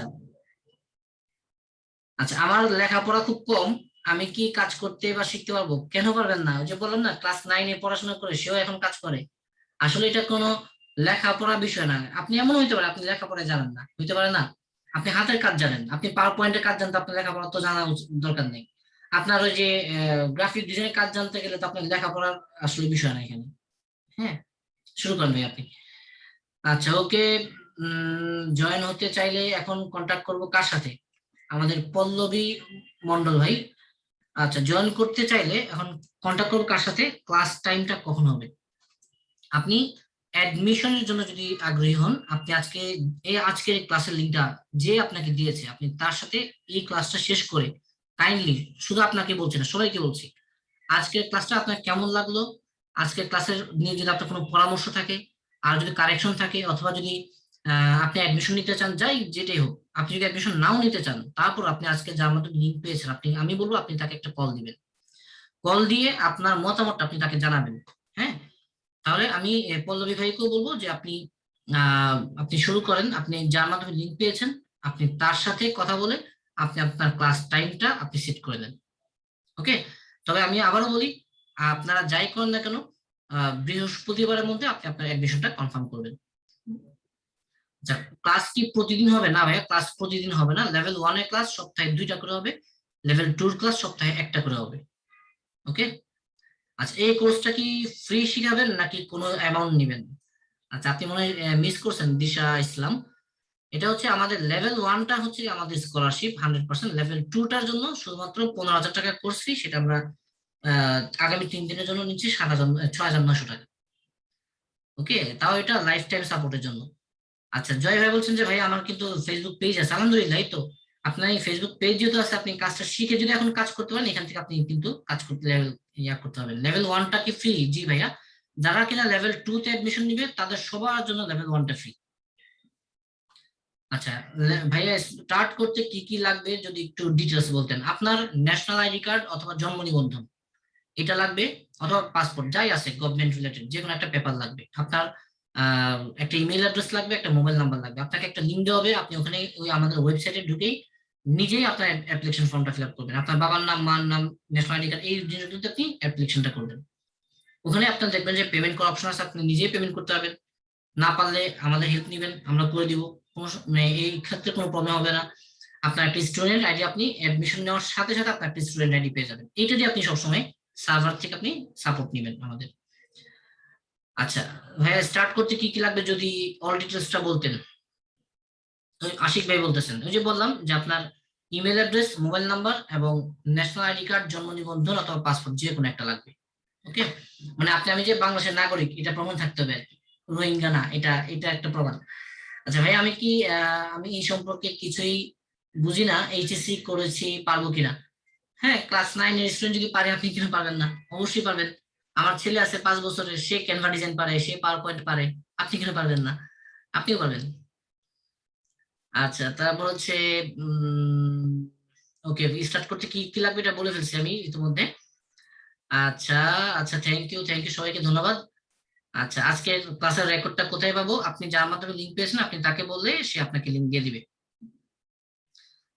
আচ্ছা, আমার লেখাপড়া খুব কম, আমি কি কাজ করতে বা শিখতে পারবো? কেন পারবেন না? ওই যে বললাম না, ক্লাস 9-এ পড়াশোনা করে সেও এখন কাজ করে। আসলে এটা কোনো লেখাপড়া বিষয় না। আপনি এমন হইতে পারে আপনি লেখাপড়ায় জানেন না, হইতে পারে না। আপনি হাতের কাজ জানেন, আপনি পাওয়ার পয়েন্টের কাজ জানতে আপনার লেখাপড়া তো জানা দরকার নেই। আপনার ওই যে গ্রাফিক ডিজাইনের কাজ জানতে গেলে তো আপনার লেখাপড়ার আসলে বিষয় না এখানে। হ্যাঁ, শুরু করেন ভাই আপনি। আচ্ছা, ওকে। জয়েন হতে চাইলে এখন কন্টাক্ট করব কার সাথে? আমাদের পল্লবী মন্ডল ভাই। আচ্ছা, জয়েন করতে চাইলে এখন কন্টাক্ট করবো কার সাথে? ক্লাস টাইমটা কখন হবে? আপনি অ্যাডমিশনের জন্য যদি আগ্রহী হন, আপনি আজকের এই ক্লাসের লিঙ্কটা যে আপনাকে দিয়েছে, আপনি তার সাথে এই ক্লাসটা শেষ করে কাইন্ডলি, শুধু আপনাকে বলছি না সবাইকে বলছি, আজকের ক্লাসটা আপনার কেমন লাগলো, আজকের ক্লাসের নিয়ে যদি আপনার কোনো পরামর্শ থাকে, আর যদি কারেকশন থাকে অথবা যদি আপনি অ্যাডমিশন নিতে চান, যেটাই হোক, আপনি যদি অ্যাডমিশন নাও নিতে চান, তারপর আপনি আজকে যার মতো লিঙ্ক পেয়েছেন, আমি বলবো আপনি তাকে একটা কল দিবেন। কল দিয়ে আপনার মতামতটা আপনি তাকে জানাবেন। হ্যাঁ, তাহলে আমি পল্লবী ভাইকেও বলবো যে আপনি শুরু করেন, আপনি যার মাধ্যমে লিঙ্ক পেয়েছেন আপনি তার সাথে কথা বলে আপনি আপনার ক্লাস টাইমটা আপনি সেট করে দেন। ওকে, তবে আমি আবারও বলি, আপনারা যাই করেন না কেন, বৃহস্পতিবারের মধ্যে আপনি আপনার অ্যাডমিশনটা কনফার্ম করবেন। আচ্ছা, ক্লাস কি প্রতিদিন হবে? না ভাইয়া, ক্লাস প্রতিদিন হবে না। লেভেল 1 এর ক্লাস সপ্তাহে 2টা করে হবে, লেভেল 2 এর ক্লাস সপ্তাহে 1টা করে হবে। ওকে, আচ্ছা, এই কোর্সটা কি ফ্রি শিখাবেন নাকি কোনো অ্যামাউন্ট নেবেন? আচ্ছা, আপনি মনে হয় মিস করছেন দিশা ইসলাম। এটা হচ্ছে আমাদের লেভেল 1টা হচ্ছে আমাদের স্কলারশিপ 100%, লেভেল 2টার জন্য শুধুমাত্র 15,000 টাকা কোর্স ফি, সেটা আমরা আগামী 3 দিনের জন্য নিচ্ছি 6,900 টাকা। ওকে, তাও এটা লাইফ টাইম সাপোর্টের জন্য। আচ্ছা, জয় ভাই বলছেন যে ভাই আমার কিন্তু ফেসবুক পেজ আছে। আলহামদুলিল্লাহ, এই তো আপনার এই ফেসবুক পেজ যেহেতু আছে, আপনি কাজটা শিখে যদি এখন কাজ করতে পারেন, এখান থেকে আপনি কিন্তু কাজ করতে করতে হবে। লেভেল 1টা কি ফ্রি? জি ভাইয়া, যারা কিনা লেভেল 2তে অ্যাডমিশন নিবে তাদের সবার জন্য লেভেল 1টা ফ্রি। আচ্ছা, ভাইয়া স্টার্ট করতে কি কি লাগবে যদি একটু ডিটেলস বলতেন। আপনার ন্যাশনাল আইডি কার্ড অথবা জন্ম নিবন্ধন এটা লাগবে, অথবা পাসপোর্ট, যাই আছে গভর্নমেন্ট রিলেটেড যে কোনো একটা পেপার লাগবে। আপনার একটা ইমেল অ্যাড্রেস লাগবে, একটা মোবাইল নাম্বার লাগবে। আপনাকে একটা লিঙ্ক দেওয়া হবে, আপনি ওখানে ওই আমাদের ওয়েবসাইটে ঢুকেই নিজেই আপনার অ্যাপ্লিকেশন ফর্মটা ফিল আপ করবেন। আপনার বাবার নাম, মার নাম, ন্যাশনাল আইডি কার্ড, এই জিনিসগুলোতে আপনি অ্যাপ্লিকেশনটা করবেন। ওখানে আপনার দেখবেন যে পেমেন্ট করার অপশন আছে, আপনি নিজেই পেমেন্ট করতে পারবেন। না পারলে আমাদের হেল্প নেবেন, আমরা করে দিব। মানে এই ক্ষেত্রে কোনো প্রবলেম হবে না। আপনার একটা স্টুডেন্ট আইডি, আপনি অ্যাডমিশন নেওয়ার সাথে সাথে আপনার একটা স্টুডেন্ট আইডি পেয়ে যাবেন। এইটা দিয়ে আপনি সবসময় সার্ভার থেকে আপনি সাপোর্ট নেবেন আমাদের। আচ্ছা ভাইয়া, স্টার্ট করতে কি কি লাগবে যদি অল ডিটেলসটা বলতেন। তো আশিক ভাই বলতেছেন, ওই যে বললাম যে আপনার ইমেল অ্যাড্রেস, মোবাইল নাম্বার এবং ন্যাশনাল আইডি কার্ড, জন্ম নিবন্ধন অথবা পাসপোর্ট যে কোনো একটা লাগবে। ওকে, মানে আমি যে বাংলাদেশের নাগরিক এটা প্রমাণ থাকতে হবে আর কি, রোহিঙ্গা না, এটা এটা একটা প্রমাণ। আচ্ছা ভাই, আমি এই সম্পর্কে কিছুই বুঝি না, এইচএসসি করেছি, পারবো কিনা? হ্যাঁ, ক্লাস 9 এর স্টুডেন্ট যদি পারে, আপনি কেন পারবেন না? অবশ্যই পারবেন। আমার ছেলে আছে 5 বছরের, সে ক্যানভা ডিজাইন পারে, সে পাওয়ার পয়েন্ট পারে, আপনি কেন পারবেন না? আপনিও পারবেন। আচ্ছা, তারপর হচ্ছে ওকে, স্টার্ট করতে কি কি লাগবে এটা বলে ফেলছি আমি ইতিমধ্যে। আচ্ছা আচ্ছা, থ্যাংক ইউ সবাইকে, ধন্যবাদ। আচ্ছা, আজকের ক্লাসের রেকর্ডটা কোথায় পাবো? আপনি যার মাধ্যমে লিঙ্ক পেয়েছেন আপনি তাকে বললে সে আপনাকে লিঙ্ক দিয়ে দিবে।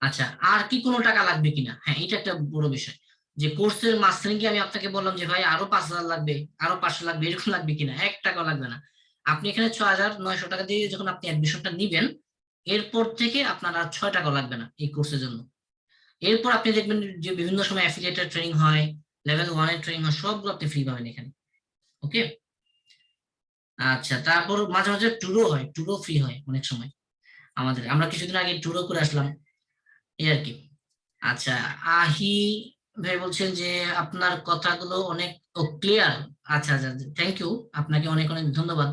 আচ্ছা, আর কি কোনো টাকা লাগবে কিনা? হ্যাঁ, এটা একটা বড় বিষয়, যে কোর্সের মাঝখানে কি আমি আপনাকে বললাম যে ভাই আরো 5,000 লাগবে, আরো 500 লাগবে, এরকম লাগবে কিনা? 1 টাকাও লাগবে না। আপনি এখানে 6,900 টাকা দিয়ে যখন আপনি অ্যাডমিশনটা নিবেন, এরপর থেকে আপনার আর 6 টাকাও লাগবে না এই কোর্সের জন্য। এরপর আপনি দেখবেন যে বিভিন্ন সময় অ্যাফিলিয়েটেড ট্রেনিং হয়, লেভেল 1 এর ট্রেনিং হয়, সবগুলো আপনি ফ্রি পাবেন এখানে। ওকে, আচ্ছা, তারপর মাঝে মাঝে ট্যুরও হয়, ট্যুরও ফ্রি হয় অনেক সময়। আমরা কিছুদিন আগে ট্যুরও করে আসলাম, এই আর কি। আচ্ছা, আহি ভাই বলছেন যে আপনার কথাগুলো অনেক ক্লিয়ার। আচ্ছা আচ্ছা, থ্যাংক ইউ, আপনাকে অনেক অনেক ধন্যবাদ।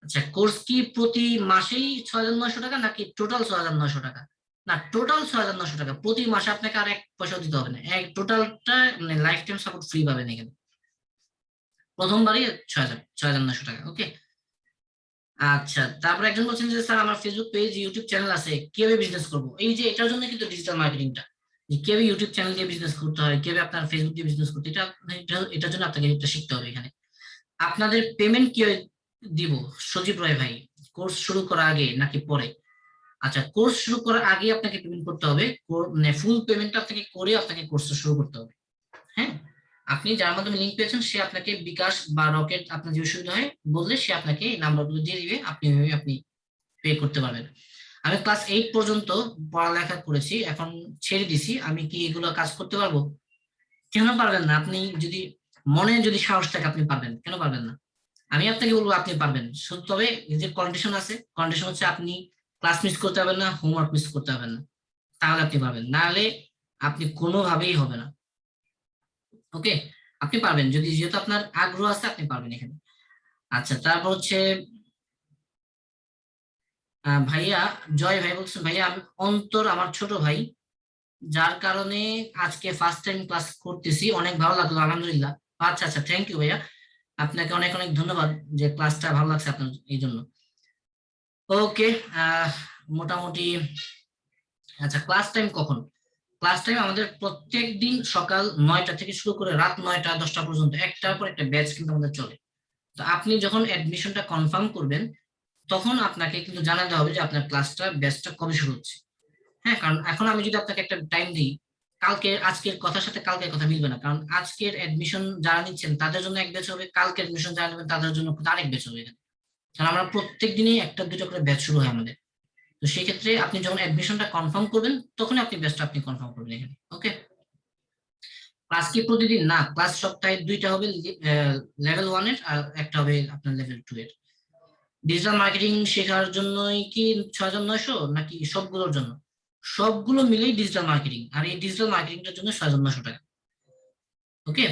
আচ্ছা, কোর্স কি প্রতি মাসেই 6,900 টাকা নাকি টোটাল 6,900 টাকা? না, টোটাল 6,900 টাকা, প্রতি মাসে আপনাকে আর 1 পয়সাও দিতে হবে না, এক টোটালটা মানে লাইফ টাইম সাপোর্ট ফ্রি পাবেন এখানে, প্রথমবারই 6,900 টাকা। ওকে, আচ্ছা, তারপর একজন বলছেন যে স্যার আমার ফেসবুক পেজ, ইউটিউব চ্যানেল আছে, কিভাবে বিজনেস করবো? এই যে এটার জন্য কিন্তু ডিজিটাল মার্কেটিংটা, যে কিভাবে ইউটিউব চ্যানেল দিয়ে বিজনেস করতে হয়, কিভাবে আপনার ফেসবুক দিয়ে বিজনেস করতে, এটার জন্য আপনাকে এটা শিখতে হবে এখানে। আপনাদের পেমেন্ট কি দিব সজীব রায় ভাই, কোর্স শুরু করার আগে নাকি পরে? আচ্ছা, কোর্স শুরু করার আগে আপনাকে পেমেন্ট করতে হবে, মানে ফুল পেমেন্টটা আপনাকে করে আপনাকে কোর্সটা শুরু করতে হবে। হ্যাঁ, আপনি যার মাধ্যমে লিঙ্ক পেয়েছেন সে আপনাকে বিকাশ বা রকেট, আপনার যে সুবিধা হয় বললে সে আপনাকে এই নাম্বারগুলো দিয়ে দিবে, আপনি পে করতে পারবেন। আমি ক্লাস 8 পর্যন্ত পড়ালেখা করেছি, এখন ছেড়ে দিছি। আমি কি এগুলো কাজ করতে পারবো? কেন পারবেন না? আপনি যদি মনে যদি সাহস থাকে আপনি পারবেন, কেন পারবেন না? আমি আপনাকে বলবো আপনি পারবেন, শুধু তবে এই যে কন্ডিশন আছে, কন্ডিশন হচ্ছে আপনি ক্লাস মিস করতে পারবেন না, হোমওয়ার্ক মিস করতে পারবেন না, তাহলে আপনি পারবেন, না হলে আপনি কোনোভাবেই হবে না। ওকে, আপনি পারবেন, যেহেতু আপনার আগ্রহ আছে আপনি পারবেন এখানে। আচ্ছা, তারপর হচ্ছে ভাইয়া, জয় ভাই বলছেন ভাইয়া আমি অন্তর, আমার ছোট ভাই, যার কারণে আজকে ফার্স্ট টাইম ক্লাস করতেছি, অনেক ভালো লাগলো, আলহামদুলিল্লাহ। আচ্ছা আচ্ছা, থ্যাংক ইউ ভাইয়া। আপনাকে অনেক অনেক ধন্যবাদ যে ক্লাসটা ভালো লাগছে আপনার এই জন্য। ওকে, মোটামুটি আচ্ছা, ক্লাস টাইম কখন? ক্লাস টাইম আমাদের প্রত্যেক দিন সকাল 9টা থেকে শুরু করে রাত 9টা 10টা পর্যন্ত একটার পর একটা ব্যাচ কিন্তু আমাদের চলে। তো আপনি যখন অ্যাডমিশনটা কনফার্ম করবেন তখন আপনাকে কিন্তু জানাতে হবে যে আপনার ক্লাসটা ব্যাচটা কবে শুরু হচ্ছে। হ্যাঁ, কারণ এখন আমি যদি আপনাকে একটা টাইম দিই, কালকে আজকের কথার সাথে কালকের কথা মিলবে না, কারণ আজকের অ্যাডমিশন যারা নিচ্ছেন তাদের জন্য এক ব্যাচ হবে, কালকে অ্যাডমিশন যারা নেবেন তাদের জন্য আরেক ব্যাচ হবে এখানে। কারণ আমরা প্রত্যেক দিনই একটা দুটো করে ব্যাচ শুরু হয় আমাদের। তো সেই ক্ষেত্রে আপনি যখন অ্যাডমিশনটা কনফার্ম করবেন তখনই আপনি ব্যাচটা আপনি কনফার্ম করবেন এখানে। ওকে, ক্লাস কি প্রতিদিন না, ক্লাস সপ্তাহে দুইটা হবে, লেভেল 1 এর আর একটা হবে আপনার লেভেল 2 এর। ডিজিটাল মার্কেটিং শেখার জন্যই কি 6,900 নাকি সবগুলোর জন্য? সবগুলো মিলেই ডিজিটাল মার্কেটিং, আর এই ডিজিটাল মার্কেটিংটার জন্য 6,900 টাকা। ওকে,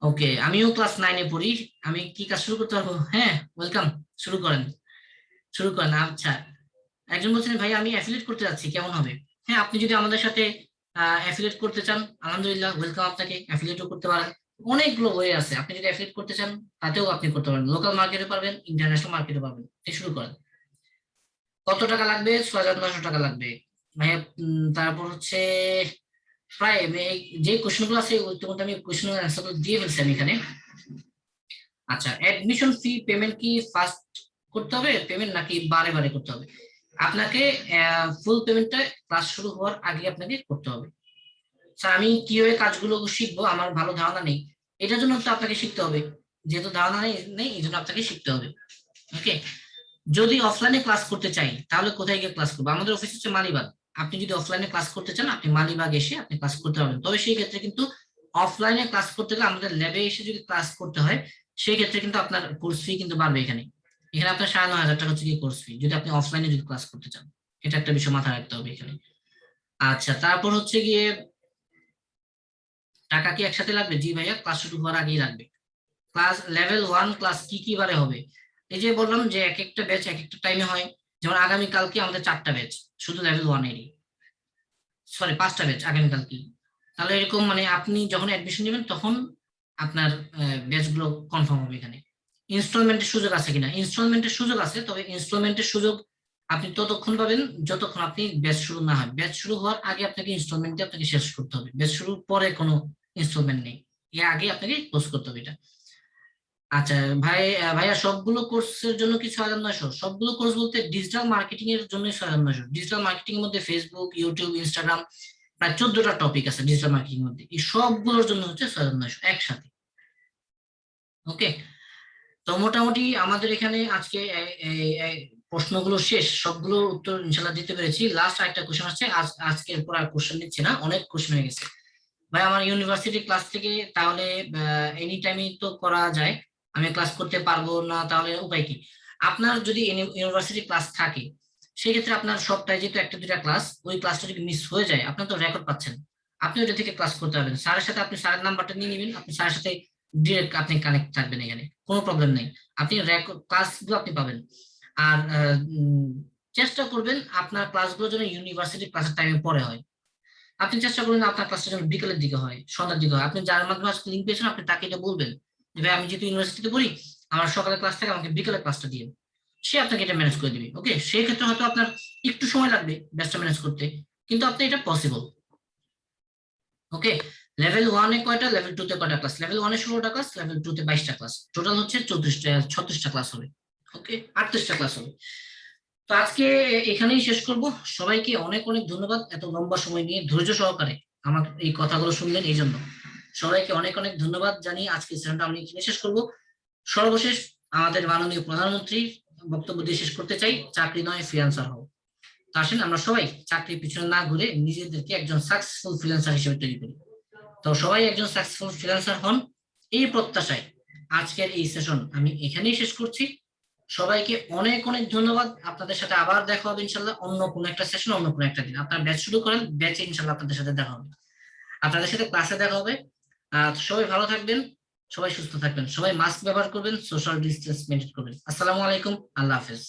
ওকে, আমিও ক্লাস 9-এ পড়ি। আমি কি কাজ শুরু করতে পারবো? হ্যাঁ, ওয়েলকাম, শুরু করেন, শুরু করেন। আচ্ছা, একজন বলছেন ভাই আমি অ্যাফিলিয়েট করতে যাচ্ছি, কেমন হবে? হ্যাঁ, আপনি যদি আমাদের সাথে অ্যাফিলিয়েট করতে চান, আলহামদুলিল্লাহ ওয়েলকাম, আপনাকে অ্যাফিলিয়েটও করতে পারেন। অনেকগুলো ওয়ে আছে, আপনি যদি অ্যাফিলিয়েট করতে চান তাতেও আপনি করতে পারেন, লোকাল মার্কেটে পারবেন, ইন্টারন্যাশনাল মার্কেটে পারবেন। শুরু করেন। কত টাকা লাগবে? 6,900 টাকা লাগবে ভাইয়া। তারপর হচ্ছে প্রায় যে কোশ্চেন গুলো আছে ইতিমধ্যে আমি কোশ্চেন অ্যান্সার দিয়ে ফেলছি আমি এখানে। আচ্ছা, অ্যাডমিশন ফি পেমেন্ট কি ফার্স্ট করতে হবে পেমেন্ট নাকি বারে বারে করতে হবে? আপনাকে ফুল পেমেন্টটা ক্লাস শুরু হওয়ার আগে আপনাকে করতে হবে। স্যার আমি কিভাবে কাজগুলো শিখবো, আমার ভালো ধারণা নেই। এটার জন্য তো আপনাকে শিখতে হবে, যেহেতু ধারণা নেই এই জন্য আপনাকে শিখতে হবে। ওকে, যদি অফলাইনে ক্লাস করতে চাই তাহলে কোথায় গিয়ে ক্লাস করবো? আমাদের অফিস হচ্ছে মালিবাগ। আপনি যদি অফলাইনে ক্লাস করতে চান আপনি মালিবাগ এসে আপনি ক্লাস করতে পারবেন, তবে সেই ক্ষেত্রে কিন্তু অফলাইনে ক্লাস করতে গেলে আমাদের ল্যাবে এসে যদি ক্লাস করতে হয় সেই ক্ষেত্রে কিন্তু আপনার কোর্স ফি কিন্তু বাড়বে এখানে। এখানে আপনার 9,500 টাকা হচ্ছে কি কোর্স ফি, যদি আপনি অফলাইনে যদি ক্লাস করতে চান। এটা একটা বিষয় মাথায় রাখতে হবে এখানে। আচ্ছা, তারপর হচ্ছে গিয়ে টাকা কি একসাথে লাগবে? জি ভাইয়া, ক্লাস শুরু হওয়ার আগেই লাগবে। ক্লাস লেভেল 1 ক্লাস কি কি বারে হবে? এই যে বললাম যে এক একটা ব্যাচ এক একটা টাইমে হয়। যেমন আগামীকালকে আমাদের 4টা ব্যাচ, শুধু লেভেল 1 এরই। সরি, 5টা ব্যাচ আগামীকালকে। তাহলে এরকম মানে আপনি যখন অ্যাডমিশন নেবেন তখন আপনার ব্যাচ গুলো কনফার্ম হবে এখানে। ইনস্টলমেন্টের সুযোগ আছে কিনা? ইনস্টলমেন্টের সুযোগ আছে, তবে ইনস্টলমেন্টের সুযোগ আপনি ততক্ষণ পাবেন যতক্ষণ আপনি ব্যাচ শুরু না হয়। ব্যাচ শুরু হওয়ার আগে আপনাকে ইনস্টলমেন্টে আপনাকে শেষ করতে হবে, ব্যাচ শুরুর পরে কোনো ইনস্টলমেন্ট নেই, এর আগে আপনাকে ক্লোজ করতে হবে এটা। আচ্ছা ভাই, ভাইয়া সবগুলো কোর্সের জন্য কি 6,900? সবগুলো কোর্স বলতে ডিজিটাল মার্কেটিং এর জন্য 6,900। ডিজিটাল মার্কেটিং এর মধ্যে ফেসবুক, ইউটিউব, ইনস্টাগ্রাম প্রায় 14টা টপিক আছে ডিজিটাল মার্কেটিং এর মধ্যে, এই সবগুলোর জন্য হচ্ছে 6,900 একসাথে। ওকে, তো মোটামুটি আমাদের এখানে আজকে এই প্রশ্নগুলো শেষ, সবগুলো উত্তর ইনশাল্লাহ দিতে পেরেছি। লাস্ট একটা কোশ্চেন আছে, আজকের পর আর কোশ্চেন নিচ্ছি না, অনেক কোশ্চেন হয়ে গেছে। ভাই আমার ইউনিভার্সিটি ক্লাস থেকে তাহলে এনি টাইমই তো করা যায়, আমি ক্লাস করতে পারবো না, তাহলে উপায় কি? আপনার যদি ইউনিভার্সিটি ক্লাস থাকে সেক্ষেত্রে আপনার সপ্তাহে যেহেতু একটা দুটা ক্লাস, ওই ক্লাসটা যদি মিস হয়ে যায় আপনার তো রেকর্ড পাচ্ছেন, আপনি ওটা থেকে ক্লাস করতে পারবেন স্যারের সাথে, আপনি স্যারের নাম্বারটা নিয়ে নেবেন, আপনি স্যারের সাথে ডিরেক্ট আপনি কানেক্ট থাকবেন, এখানে কোনো প্রবলেম নেই, আপনি রেকর্ড ক্লাসগুলো আপনি পাবেন। আর চেষ্টা করবেন আপনার ক্লাসগুলো যেন ইউনিভার্সিটি ক্লাসের টাইমে পরে হয়। আপনি চেষ্টা করবেন আপনার ক্লাসটা যেন বিকেলের দিকে হয়, সন্ধ্যার দিকে হয়। আপনি যার মাধ্যমে আজকে লিঙ্ক পেয়েছেন আপনি তাকে এটা বলবেন যে ভাই আমি যেহেতু ইউনিভার্সিটিতে পড়ি, আমার সকালের ক্লাস থেকে আমাকে বিকেলের ক্লাসটা দিয়ে, সে আপনাকে এটা ম্যানেজ করে দিবে। ওকে, সেই ক্ষেত্রে হয়তো আপনার একটু সময় লাগবে ব্যাচটা ম্যানেজ করতে, কিন্তু আপনি এটা পসিবল। ওকে, লেভেল 1-এ কয়টা, লেভেল 2-তে কয়টা ক্লাস? লেভেল 1-এ 16টা ক্লাস, লেভেল 2-তে 22টা ক্লাস, টোটাল হচ্ছে 36টা ক্লাস হবে। ওকে, 38টা ক্লাস হবে। তো আজকে এখানেই শেষ করব। সবাইকে অনেক অনেক ধন্যবাদ এত লম্বা সময় নিয়ে ধৈর্য সহকারে আমার এই কথাগুলো শুনলেন, এই জন্য সবাইকে অনেক অনেক ধন্যবাদ জানিয়ে আজকে সেশনটা আমি এখানে শেষ করব। সর্বশেষ আমাদের মাননীয় প্রধানমন্ত্রীর বক্তব্য দিয়ে শেষ করতে চাই, চাকরি নয় ফ্রিল্যান্সার হও। তো আসেন আমরা সবাই চাকরির পিছনে না ঘুরে নিজেদেরকে একজন সাকসেসফুল ফ্রিল্যান্সার হিসেবে তৈরি করি। তো সবাই একজন সাকসেসফুল ফ্রিল্যান্সার হন, এই প্রত্যাশায় আজকের এই সেশন আমি এখানেই শেষ করছি। সবাইকে অনেক অনেক ধন্যবাদ। আপনাদের সাথে আবার দেখা হবে ইনশাল্লাহ অন্য কোনো একটা সেশন, অন্য কোনো একটা দিন। আপনারা ব্যাচ শুরু করেন, ব্যাচে ইনশাল্লাহ আপনাদের সাথে দেখা হবে, আপনাদের সাথে ক্লাসে দেখা হবে। সবাই ভালো থাকবেন, সবাই সুস্থ থাকবেন, সবাই মাস্ক ব্যবহার করবেন, সোশ্যাল ডিস্টেন্স মেনটেন করবেন। আসসালামু আলাইকুম, আল্লাহ হাফেজ।